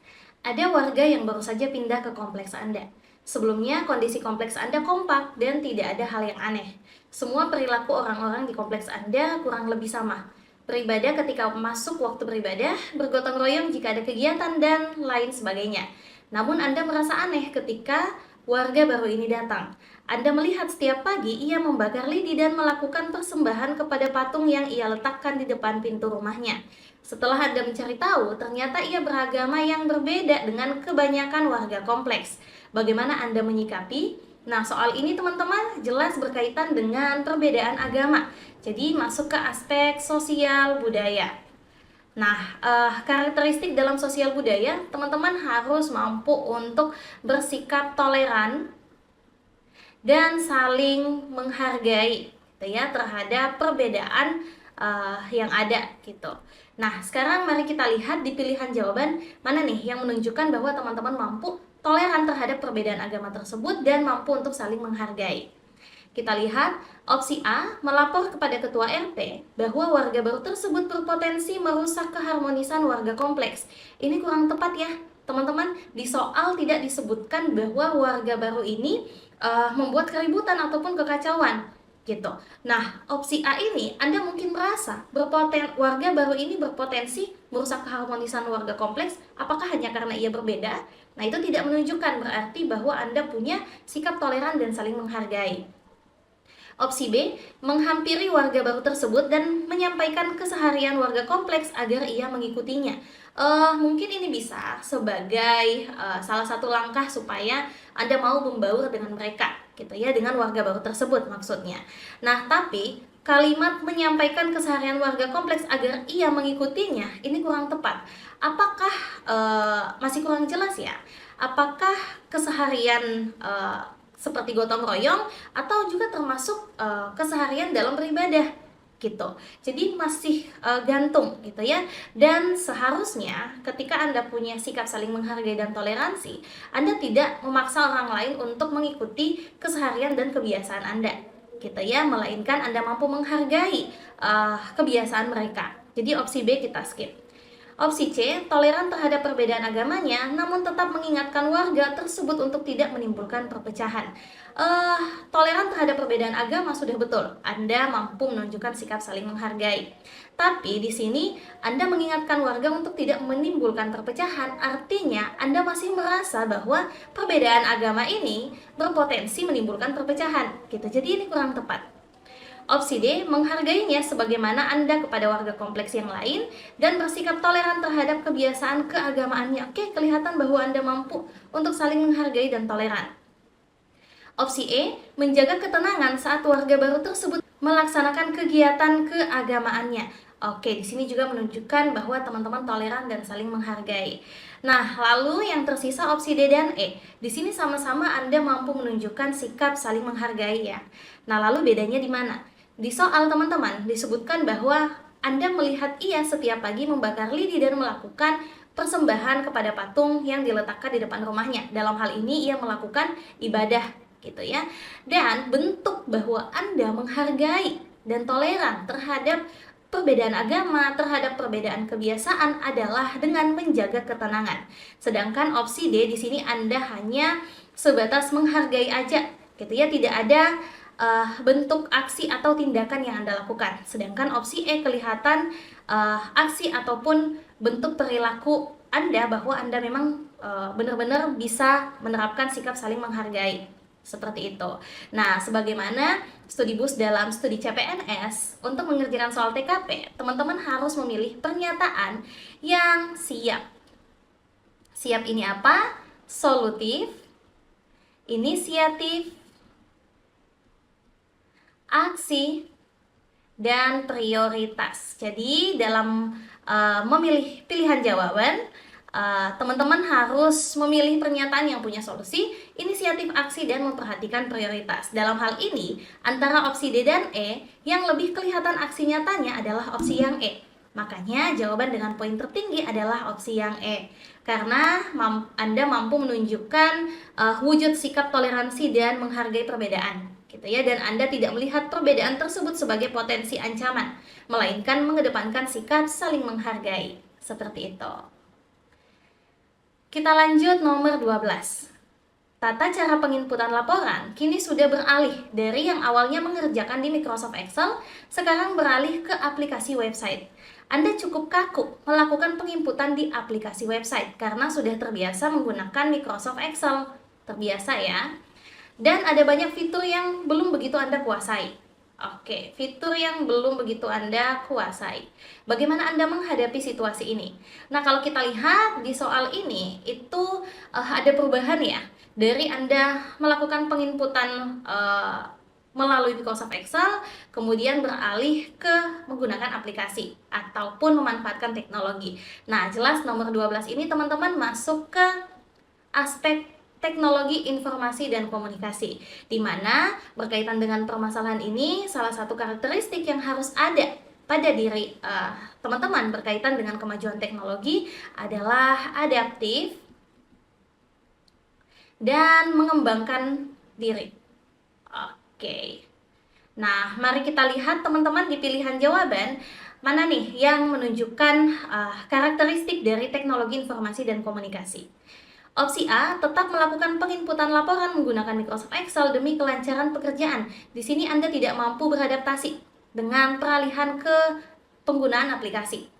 Ada warga yang baru saja pindah ke kompleks Anda. Sebelumnya kondisi kompleks Anda kompak dan tidak ada hal yang aneh. Semua perilaku orang-orang di kompleks Anda kurang lebih sama. Beribadah ketika masuk waktu beribadah, bergotong royong jika ada kegiatan, dan lain sebagainya. Namun Anda merasa aneh ketika warga baru ini datang. Anda melihat setiap pagi ia membakar lidi dan melakukan persembahan kepada patung yang ia letakkan di depan pintu rumahnya. Setelah Anda mencari tahu, ternyata ia beragama yang berbeda dengan kebanyakan warga kompleks. Bagaimana Anda menyikapi? Nah, soal ini teman-teman jelas berkaitan dengan perbedaan agama. Jadi masuk ke aspek sosial budaya. Nah, karakteristik dalam sosial budaya, teman-teman harus mampu untuk bersikap toleran dan saling menghargai gitu ya, terhadap perbedaan yang ada gitu. Nah, sekarang mari kita lihat di pilihan jawaban mana nih yang menunjukkan bahwa teman-teman mampu toleran terhadap perbedaan agama tersebut dan mampu untuk saling menghargai. Kita lihat opsi A, melapor kepada ketua RT bahwa warga baru tersebut berpotensi merusak keharmonisan warga kompleks. Ini kurang tepat ya teman-teman. Di soal tidak disebutkan bahwa warga baru ini membuat keributan ataupun kekacauan gitu. Nah, opsi A ini Anda mungkin merasa warga baru ini berpotensi merusak keharmonisan warga kompleks. Apakah hanya karena ia berbeda? Nah, itu tidak menunjukkan berarti bahwa Anda punya sikap toleran dan saling menghargai. Opsi B, menghampiri warga baru tersebut dan menyampaikan keseharian warga kompleks agar ia mengikutinya. Mungkin ini bisa sebagai salah satu langkah supaya Anda mau membaur dengan mereka, gitu ya, dengan warga baru tersebut maksudnya. Nah, tapi kalimat menyampaikan keseharian warga kompleks agar ia mengikutinya ini kurang tepat. Apakah masih kurang jelas ya? Apakah keseharian seperti gotong royong atau juga termasuk keseharian dalam beribadah gitu. Jadi masih gantung gitu ya. Dan seharusnya ketika Anda punya sikap saling menghargai dan toleransi, Anda tidak memaksa orang lain untuk mengikuti keseharian dan kebiasaan Anda gitu ya, melainkan Anda mampu menghargai kebiasaan mereka. Jadi opsi B kita skip. Opsi C, toleran terhadap perbedaan agamanya, namun tetap mengingatkan warga tersebut untuk tidak menimbulkan perpecahan. Toleran terhadap perbedaan agama sudah betul. Anda mampu menunjukkan sikap saling menghargai. Tapi di sini Anda mengingatkan warga untuk tidak menimbulkan perpecahan, artinya Anda masih merasa bahwa perbedaan agama ini berpotensi menimbulkan perpecahan. Gitu. Jadi ini kurang tepat. Opsi D, menghargainya sebagaimana Anda kepada warga kompleks yang lain dan bersikap toleran terhadap kebiasaan keagamaannya. Oke, kelihatan bahwa Anda mampu untuk saling menghargai dan toleran. Opsi E, menjaga ketenangan saat warga baru tersebut melaksanakan kegiatan keagamaannya. Oke, di sini juga menunjukkan bahwa teman-teman toleran dan saling menghargai. Nah, lalu yang tersisa opsi D dan E. Di sini sama-sama Anda mampu menunjukkan sikap saling menghargai ya. Nah, lalu bedanya di mana? Di soal teman-teman disebutkan bahwa Anda melihat ia setiap pagi membakar lidi dan melakukan persembahan kepada patung yang diletakkan di depan rumahnya. Dalam hal ini ia melakukan ibadah gitu ya. Dan bentuk bahwa Anda menghargai dan toleran terhadap perbedaan agama, terhadap perbedaan kebiasaan adalah dengan menjaga ketenangan. Sedangkan opsi D di sini Anda hanya sebatas menghargai aja gitu ya, tidak ada bentuk aksi atau tindakan yang Anda lakukan. Sedangkan opsi E kelihatan aksi ataupun bentuk perilaku Anda bahwa Anda memang benar-benar bisa menerapkan sikap saling menghargai. Seperti itu. Nah, sebagaimana studi BUS dalam studi CPNS, untuk mengerjakan soal TKP, teman-teman harus memilih pernyataan yang siap. Siap ini apa? Solutif, inisiatif, aksi, dan prioritas. Jadi dalam memilih pilihan jawaban, teman-teman harus memilih pernyataan yang punya solusi, inisiatif, aksi, dan memperhatikan prioritas. Dalam hal ini, antara opsi D dan E, yang lebih kelihatan aksi nyatanya adalah opsi yang E. Makanya jawaban dengan poin tertinggi adalah opsi yang E. Karena Anda mampu menunjukkan wujud sikap toleransi dan menghargai perbedaan. Gitu ya, dan Anda tidak melihat perbedaan tersebut sebagai potensi ancaman, melainkan mengedepankan sikap saling menghargai. Seperti itu. Kita lanjut nomor 12. Tata cara penginputan laporan kini sudah beralih dari yang awalnya mengerjakan di Microsoft Excel, sekarang beralih ke aplikasi website. Anda cukup kaku melakukan penginputan di aplikasi website karena sudah terbiasa menggunakan Microsoft Excel. Terbiasa ya. Dan ada banyak fitur yang belum begitu Anda kuasai. Oke, fitur yang belum begitu Anda kuasai. Bagaimana Anda menghadapi situasi ini? Nah, kalau kita lihat di soal ini, itu ada perubahan ya. Dari Anda melakukan penginputan melalui Microsoft Excel, kemudian beralih ke menggunakan aplikasi ataupun memanfaatkan teknologi. Nah, jelas nomor 12 ini teman-teman masuk ke aspek teknologi informasi dan komunikasi, di mana berkaitan dengan permasalahan ini, salah satu karakteristik yang harus ada pada diri teman-teman berkaitan dengan kemajuan teknologi adalah adaptif dan mengembangkan diri. Oke. Nah, mari kita lihat teman-teman di pilihan jawaban, mana nih yang menunjukkan karakteristik dari teknologi informasi dan komunikasi. Opsi A, tetap melakukan penginputan laporan menggunakan Microsoft Excel demi kelancaran pekerjaan. Di sini Anda tidak mampu beradaptasi dengan peralihan ke penggunaan aplikasi.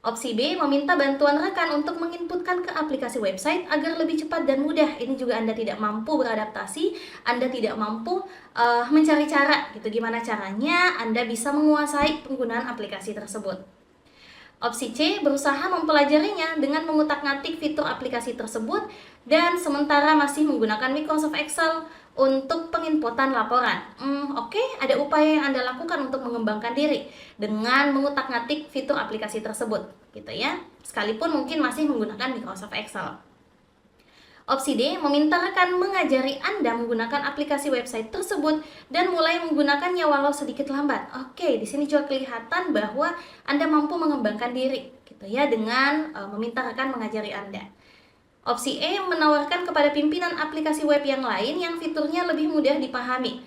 Opsi B, meminta bantuan rekan untuk menginputkan ke aplikasi website agar lebih cepat dan mudah. Ini juga Anda tidak mampu beradaptasi, Anda tidak mampu mencari cara, gitu. Gimana caranya Anda bisa menguasai penggunaan aplikasi tersebut. Opsi C, berusaha mempelajarinya dengan mengutak-ngatik fitur aplikasi tersebut dan sementara masih menggunakan Microsoft Excel untuk penginputan laporan. Oke, ada upaya yang Anda lakukan untuk mengembangkan diri dengan mengutak-ngatik fitur aplikasi tersebut, gitu ya. Sekalipun mungkin masih menggunakan Microsoft Excel. Opsi D, meminta rekan mengajari Anda menggunakan aplikasi website tersebut dan mulai menggunakannya walau sedikit lambat. Oke, di sini juga kelihatan bahwa Anda mampu mengembangkan diri, gitu ya, dengan meminta rekan mengajari Anda. Opsi E, menawarkan kepada pimpinan aplikasi web yang lain yang fiturnya lebih mudah dipahami.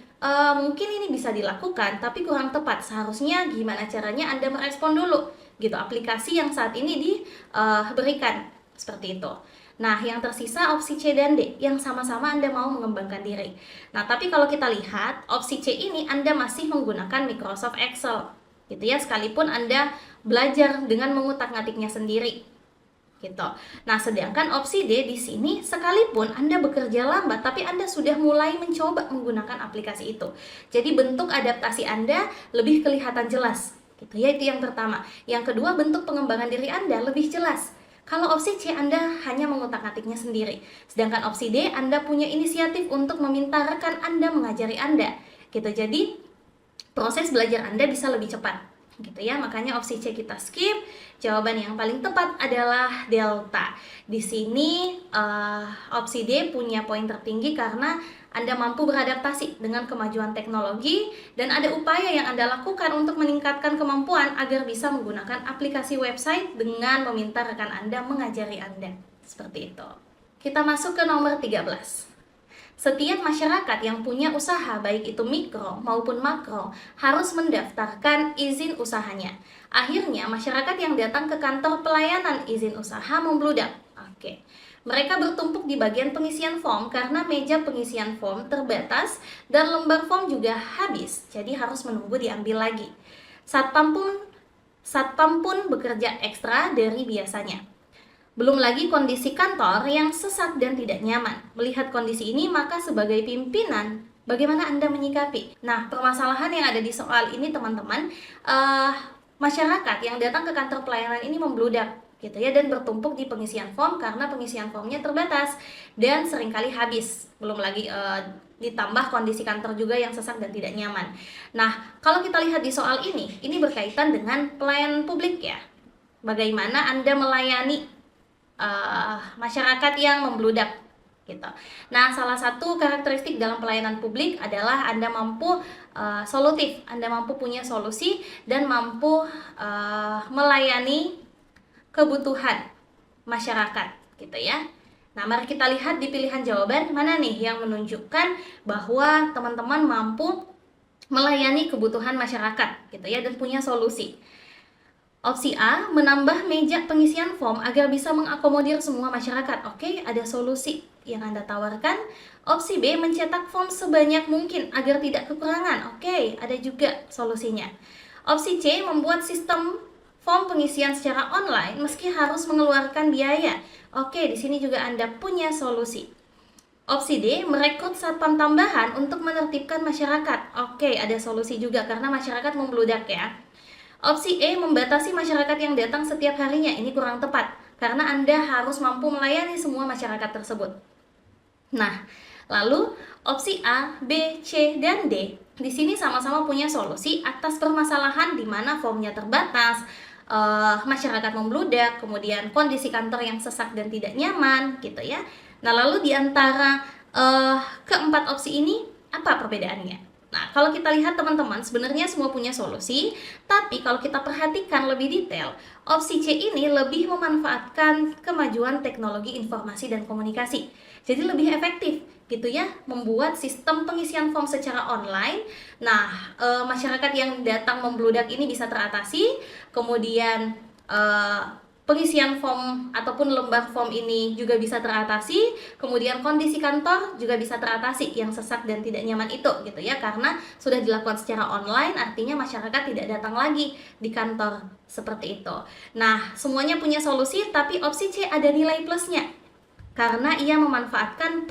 Mungkin ini bisa dilakukan, tapi kurang tepat. Seharusnya gimana caranya Anda merespon dulu, gitu, aplikasi yang saat ini diberikan, seperti itu. Nah, yang tersisa opsi C dan D, yang sama-sama Anda mau mengembangkan diri. Nah, tapi kalau kita lihat, opsi C ini Anda masih menggunakan Microsoft Excel, gitu ya, sekalipun Anda belajar dengan mengutak-ngatiknya sendiri, gitu. Nah, sedangkan opsi D di sini, sekalipun Anda bekerja lambat, tapi Anda sudah mulai mencoba menggunakan aplikasi itu. Jadi, bentuk adaptasi Anda lebih kelihatan jelas, gitu ya, itu yang pertama. Yang kedua, bentuk pengembangan diri Anda lebih jelas. Kalau opsi C, Anda hanya mengutak-ngatiknya sendiri. Sedangkan opsi D, Anda punya inisiatif untuk meminta rekan Anda mengajari Anda. Gitu. Jadi, proses belajar Anda bisa lebih cepat. gitu ya. Makanya opsi C kita skip. Jawaban yang paling tepat adalah delta. Di sini opsi D punya poin tertinggi karena Anda mampu beradaptasi dengan kemajuan teknologi dan ada upaya yang Anda lakukan untuk meningkatkan kemampuan agar bisa menggunakan aplikasi website dengan meminta rekan Anda mengajari Anda. Seperti itu. Kita masuk ke nomor 13. Setiap masyarakat yang punya usaha, baik itu mikro maupun makro, harus mendaftarkan izin usahanya. Akhirnya, masyarakat yang datang ke kantor pelayanan izin usaha membludak. Oke. Mereka bertumpuk di bagian pengisian form karena meja pengisian form terbatas dan lembar form juga habis, jadi harus menunggu diambil lagi. Satpam pun bekerja ekstra dari biasanya. Belum lagi kondisi kantor yang sesak dan tidak nyaman. Melihat kondisi ini, maka sebagai pimpinan, bagaimana Anda menyikapi? Nah, permasalahan yang ada di soal ini, teman-teman, masyarakat yang datang ke kantor pelayanan ini membludak, gitu ya, dan bertumpuk di pengisian form karena pengisian formnya terbatas dan seringkali habis. Belum lagi ditambah kondisi kantor juga yang sesak dan tidak nyaman. Nah, kalau kita lihat di soal ini berkaitan dengan pelayanan publik ya. Bagaimana Anda melayani masyarakat yang membludak gitu. Nah, salah satu karakteristik dalam pelayanan publik adalah Anda mampu solutif, Anda mampu punya solusi dan mampu melayani kebutuhan masyarakat gitu ya. Nah, mari kita lihat di pilihan jawaban mana nih yang menunjukkan bahwa teman-teman mampu melayani kebutuhan masyarakat gitu ya dan punya solusi. Opsi A, menambah meja pengisian form agar bisa mengakomodir semua masyarakat. Oke, ada solusi yang Anda tawarkan. Opsi B, mencetak form sebanyak mungkin agar tidak kekurangan. Oke, ada juga solusinya. Opsi C, membuat sistem form pengisian secara online meski harus mengeluarkan biaya. Oke, di sini juga Anda punya solusi. Opsi D, merekrut satpam tambahan untuk menertibkan masyarakat. Oke, ada solusi juga karena masyarakat membludak ya. Opsi E, membatasi masyarakat yang datang setiap harinya. Ini kurang tepat, karena Anda harus mampu melayani semua masyarakat tersebut. Nah, lalu opsi A, B, C, dan D, di sini sama-sama punya solusi atas permasalahan di mana formnya terbatas, masyarakat membludak, kemudian kondisi kantor yang sesak dan tidak nyaman, gitu ya. Nah, lalu di antara keempat opsi ini, apa perbedaannya? Nah, kalau kita lihat teman-teman, sebenarnya semua punya solusi, tapi kalau kita perhatikan lebih detail, opsi C ini lebih memanfaatkan kemajuan teknologi informasi dan komunikasi. Jadi lebih efektif gitu ya, membuat sistem pengisian form secara online. Nah, masyarakat yang datang membludak ini bisa teratasi, kemudian pengisian form ataupun lembar form ini juga bisa teratasi, kemudian kondisi kantor juga bisa teratasi yang sesak dan tidak nyaman itu gitu ya, karena sudah dilakukan secara online, artinya masyarakat tidak datang lagi di kantor seperti itu. Nah, semuanya punya solusi, tapi opsi C ada nilai plusnya karena ia memanfaatkan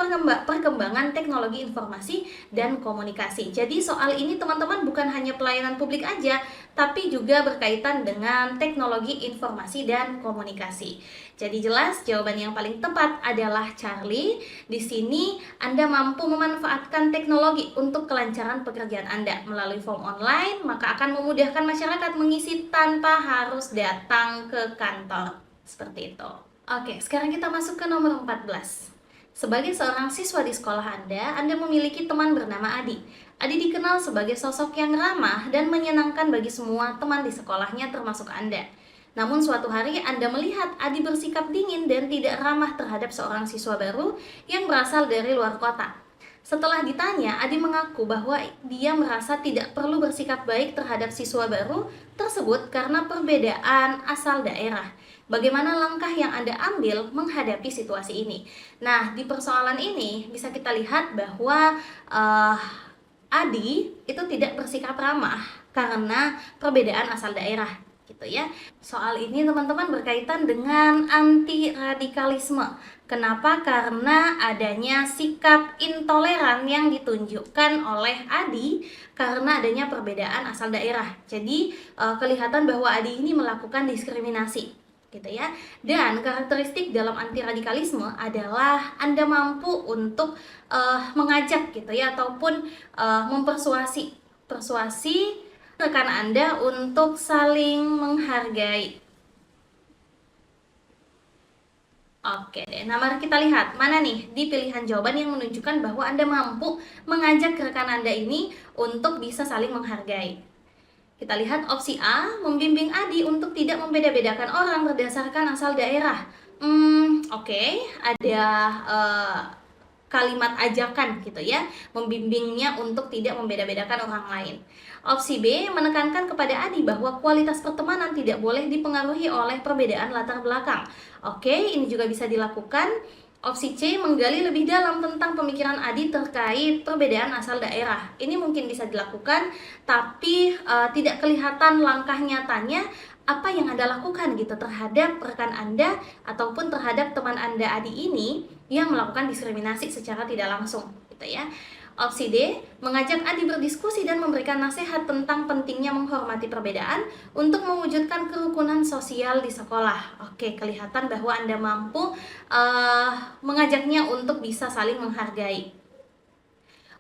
perkembangan teknologi informasi dan komunikasi. Jadi soal ini teman-teman bukan hanya pelayanan publik aja, tapi juga berkaitan dengan teknologi informasi dan komunikasi. Jadi jelas jawaban yang paling tepat adalah Charlie. Di sini Anda mampu memanfaatkan teknologi untuk kelancaran pekerjaan Anda melalui form online, maka akan memudahkan masyarakat mengisi tanpa harus datang ke kantor. Seperti itu. Oke, sekarang kita masuk ke nomor 14. Sebagai seorang siswa di sekolah Anda memiliki teman bernama Adi. Adi dikenal sebagai sosok yang ramah dan menyenangkan bagi semua teman di sekolahnya termasuk Anda. Namun suatu hari Anda melihat Adi bersikap dingin dan tidak ramah terhadap seorang siswa baru yang berasal dari luar kota. Setelah ditanya, Adi mengaku bahwa dia merasa tidak perlu bersikap baik terhadap siswa baru tersebut karena perbedaan asal daerah. Bagaimana langkah yang Anda ambil menghadapi situasi ini? Nah, di persoalan ini bisa kita lihat bahwa Adi itu tidak bersikap ramah karena perbedaan asal daerah, gitu ya. Soal ini teman-teman berkaitan dengan anti radikalisme. Kenapa? Karena adanya sikap intoleran yang ditunjukkan oleh Adi karena adanya perbedaan asal daerah. Jadi kelihatan bahwa Adi ini melakukan diskriminasi, gitu ya. Dan karakteristik dalam anti radikalisme adalah Anda mampu untuk mengajak gitu ya, ataupun mempersuasi rekan Anda untuk saling menghargai. Oke deh, nah mari kita lihat mana nih di pilihan jawaban yang menunjukkan bahwa Anda mampu mengajak rekan Anda ini untuk bisa saling menghargai. Kita lihat opsi A, membimbing Adi untuk tidak membeda-bedakan orang berdasarkan asal daerah. Oke, ada kalimat ajakan gitu ya, membimbingnya untuk tidak membeda-bedakan orang lain. Opsi B, menekankan kepada Adi bahwa kualitas pertemanan tidak boleh dipengaruhi oleh perbedaan latar belakang. Oke, ini juga bisa dilakukan. Opsi C, menggali lebih dalam tentang pemikiran Adi terkait perbedaan asal daerah. Ini mungkin bisa dilakukan, tapi tidak kelihatan langkah nyatanya apa yang Anda lakukan gitu terhadap rekan Anda ataupun terhadap teman Anda Adi ini yang melakukan diskriminasi secara tidak langsung gitu ya. Opsi D, mengajak Adi berdiskusi dan memberikan nasihat tentang pentingnya menghormati perbedaan untuk mewujudkan kerukunan sosial di sekolah. Oke, kelihatan bahwa Anda mampu mengajaknya untuk bisa saling menghargai.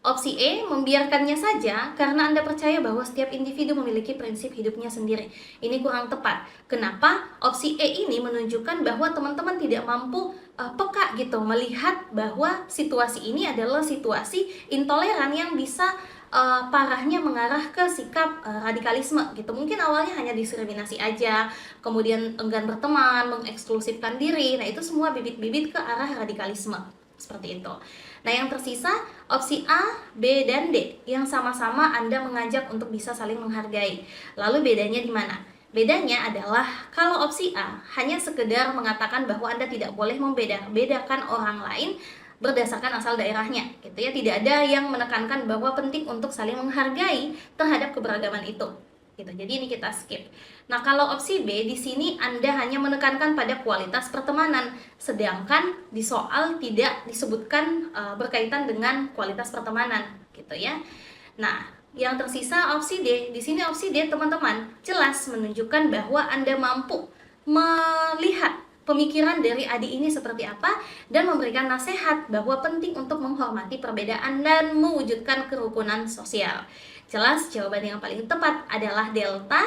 Opsi E, membiarkannya saja karena Anda percaya bahwa setiap individu memiliki prinsip hidupnya sendiri. Ini kurang tepat. Kenapa? Opsi E ini menunjukkan bahwa teman-teman tidak mampu peka gitu melihat bahwa situasi ini adalah situasi intoleran yang bisa parahnya mengarah ke sikap radikalisme gitu. Mungkin awalnya hanya diskriminasi aja, kemudian enggan berteman, mengeksklusifkan diri. Nah, itu semua bibit-bibit ke arah radikalisme. Seperti itu. Nah, yang tersisa opsi A, B, dan D yang sama-sama Anda mengajak untuk bisa saling menghargai. Lalu bedanya di mana? Bedanya adalah kalau opsi A hanya sekedar mengatakan bahwa Anda tidak boleh membedakan orang lain berdasarkan asal daerahnya, gitu ya. Tidak ada yang menekankan bahwa penting untuk saling menghargai terhadap keberagaman itu. Gitu. Jadi ini kita skip. Nah, kalau opsi B di sini Anda hanya menekankan pada kualitas pertemanan, sedangkan di soal tidak disebutkan berkaitan dengan kualitas pertemanan, gitu ya. Nah, yang tersisa opsi D. Di sini opsi D, teman-teman, jelas menunjukkan bahwa Anda mampu melihat pemikiran dari Adi ini seperti apa dan memberikan nasihat bahwa penting untuk menghormati perbedaan dan mewujudkan kerukunan sosial. Jelas jawaban yang paling tepat adalah delta.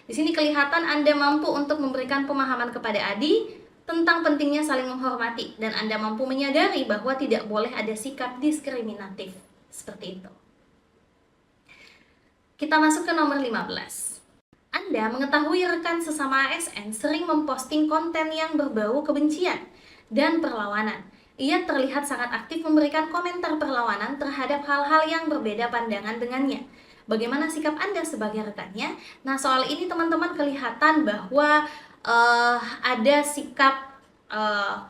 Di sini kelihatan Anda mampu untuk memberikan pemahaman kepada Adi tentang pentingnya saling menghormati dan Anda mampu menyadari bahwa tidak boleh ada sikap diskriminatif. Seperti itu. Kita masuk ke nomor 15. Anda mengetahui rekan sesama ASN sering memposting konten yang berbau kebencian dan perlawanan. Ia terlihat sangat aktif memberikan komentar perlawanan terhadap hal-hal yang berbeda pandangan dengannya. Bagaimana sikap Anda sebagai rekannya? Nah, soal ini teman-teman kelihatan bahwa ada sikap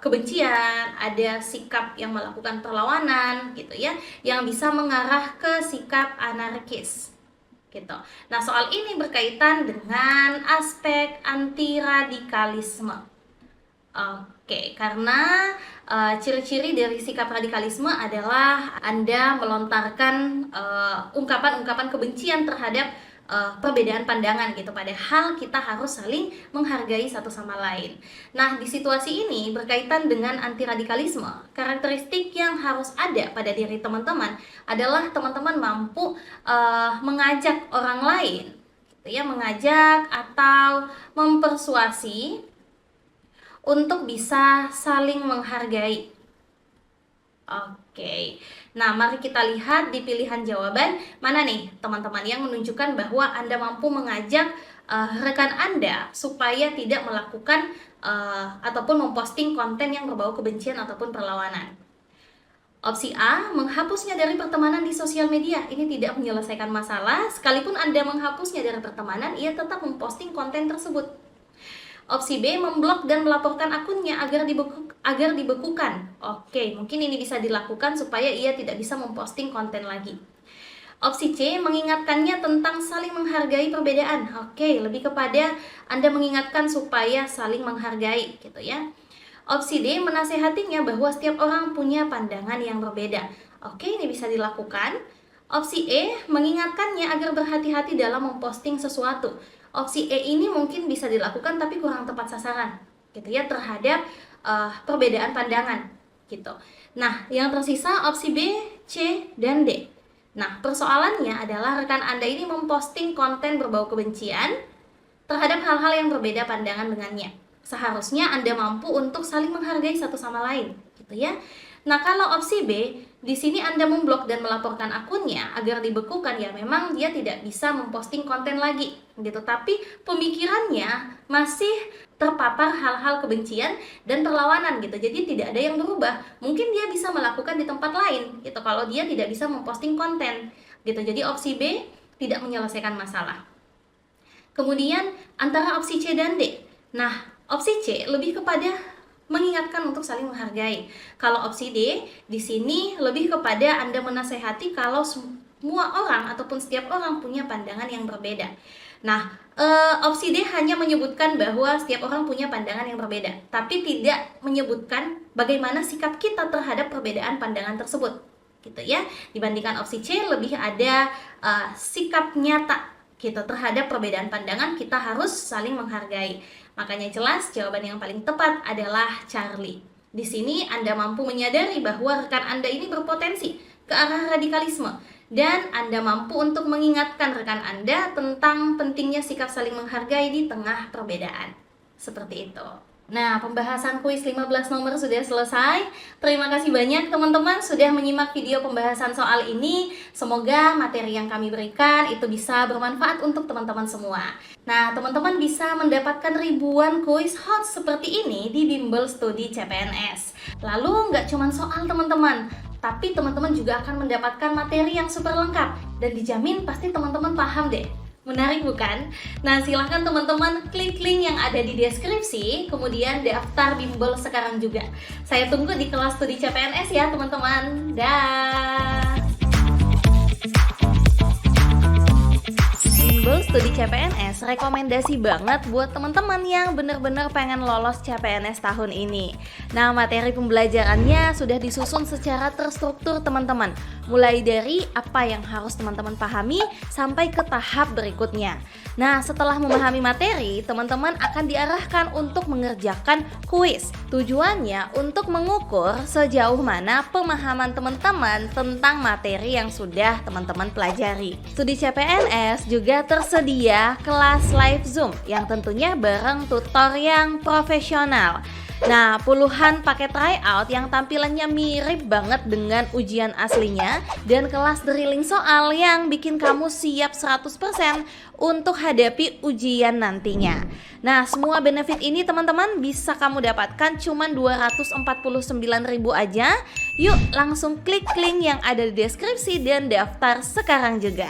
kebencian, ada sikap yang melakukan perlawanan gitu ya, yang bisa mengarah ke sikap anarkis gitu. Nah, soal ini berkaitan dengan aspek anti radikalisme. Oke, karena ciri-ciri dari sikap radikalisme adalah Anda melontarkan ungkapan-ungkapan kebencian terhadap perbedaan pandangan gitu. Padahal kita harus saling menghargai satu sama lain. Nah, di situasi ini berkaitan dengan anti radikalisme, karakteristik yang harus ada pada diri teman-teman adalah teman-teman mampu mengajak orang lain, gitu ya, mengajak atau mempersuasi untuk bisa saling menghargai. Oke, nah mari kita lihat di pilihan jawaban mana nih teman-teman yang menunjukkan bahwa Anda mampu mengajak rekan Anda supaya tidak melakukan ataupun memposting konten yang berbau kebencian ataupun perlawanan. Opsi A, menghapusnya dari pertemanan di sosial media. Ini tidak menyelesaikan masalah, sekalipun Anda menghapusnya dari pertemanan, ia tetap memposting konten tersebut. Opsi B, memblok dan melaporkan akunnya agar dibekukan. Oke, mungkin ini bisa dilakukan supaya ia tidak bisa memposting konten lagi. Opsi C, mengingatkannya tentang saling menghargai perbedaan. Oke, lebih kepada Anda mengingatkan supaya saling menghargai gitu ya. Opsi D, menasehatinya bahwa setiap orang punya pandangan yang berbeda. Oke, ini bisa dilakukan. Opsi E, mengingatkannya agar berhati-hati dalam memposting sesuatu. Opsi E ini mungkin bisa dilakukan tapi kurang tepat sasaran gitu ya terhadap perbedaan pandangan gitu. Nah, yang tersisa opsi B, C, dan D. Nah, persoalannya adalah rekan Anda ini memposting konten berbau kebencian terhadap hal-hal yang berbeda pandangan dengannya. Seharusnya Anda mampu untuk saling menghargai satu sama lain, gitu ya. Nah, kalau opsi B, di sini Anda memblok dan melaporkan akunnya agar dibekukan, ya memang dia tidak bisa memposting konten lagi, gitu. Tapi pemikirannya masih terpapar hal-hal kebencian dan perlawanan, gitu. Jadi tidak ada yang berubah. Mungkin dia bisa melakukan di tempat lain, gitu. Kalau dia tidak bisa memposting konten, gitu. Jadi opsi B tidak menyelesaikan masalah. Kemudian antara opsi C dan D. Nah, opsi C lebih kepada mengingatkan untuk saling menghargai. Kalau opsi D, di sini lebih kepada Anda menasehati kalau semua orang ataupun setiap orang punya pandangan yang berbeda. Nah, opsi D hanya menyebutkan bahwa setiap orang punya pandangan yang berbeda, tapi tidak menyebutkan bagaimana sikap kita terhadap perbedaan pandangan tersebut, gitu ya. Dibandingkan opsi C lebih ada sikap nyata gitu terhadap perbedaan pandangan, kita harus saling menghargai. Makanya jelas jawaban yang paling tepat adalah Charlie. Di sini Anda mampu menyadari bahwa rekan Anda ini berpotensi ke arah radikalisme dan Anda mampu untuk mengingatkan rekan Anda tentang pentingnya sikap saling menghargai di tengah perbedaan. Seperti itu. Nah, pembahasan kuis 15 nomor sudah selesai. Terima kasih banyak teman-teman sudah menyimak video pembahasan soal ini. Semoga materi yang kami berikan itu bisa bermanfaat untuk teman-teman semua. Nah, teman-teman bisa mendapatkan ribuan kuis hot seperti ini di Bimbel Studi CPNS. Lalu nggak cuma soal teman-teman, tapi teman-teman juga akan mendapatkan materi yang super lengkap. Dan dijamin pasti teman-teman paham deh. Menarik bukan? Nah, silahkan teman-teman klik link yang ada di deskripsi, kemudian daftar bimbel sekarang juga. Saya tunggu di kelas studi CPNS ya teman-teman. Dah. Bimbel Studi CPNS rekomendasi banget buat teman-teman yang bener-bener pengen lolos CPNS tahun ini. Nah, materi pembelajarannya sudah disusun secara terstruktur teman-teman. Mulai dari apa yang harus teman-teman pahami sampai ke tahap berikutnya. Nah, setelah memahami materi, teman-teman akan diarahkan untuk mengerjakan kuis. Tujuannya untuk mengukur sejauh mana pemahaman teman-teman tentang materi yang sudah teman-teman pelajari. Studi CPNS juga tersedia kelas live Zoom yang tentunya bareng tutor yang profesional. Nah, puluhan paket tryout yang tampilannya mirip banget dengan ujian aslinya dan kelas drilling soal yang bikin kamu siap 100% untuk hadapi ujian nantinya. Nah, semua benefit ini teman-teman bisa kamu dapatkan cuma 249.000 aja. Yuk langsung klik link yang ada di deskripsi dan daftar sekarang juga.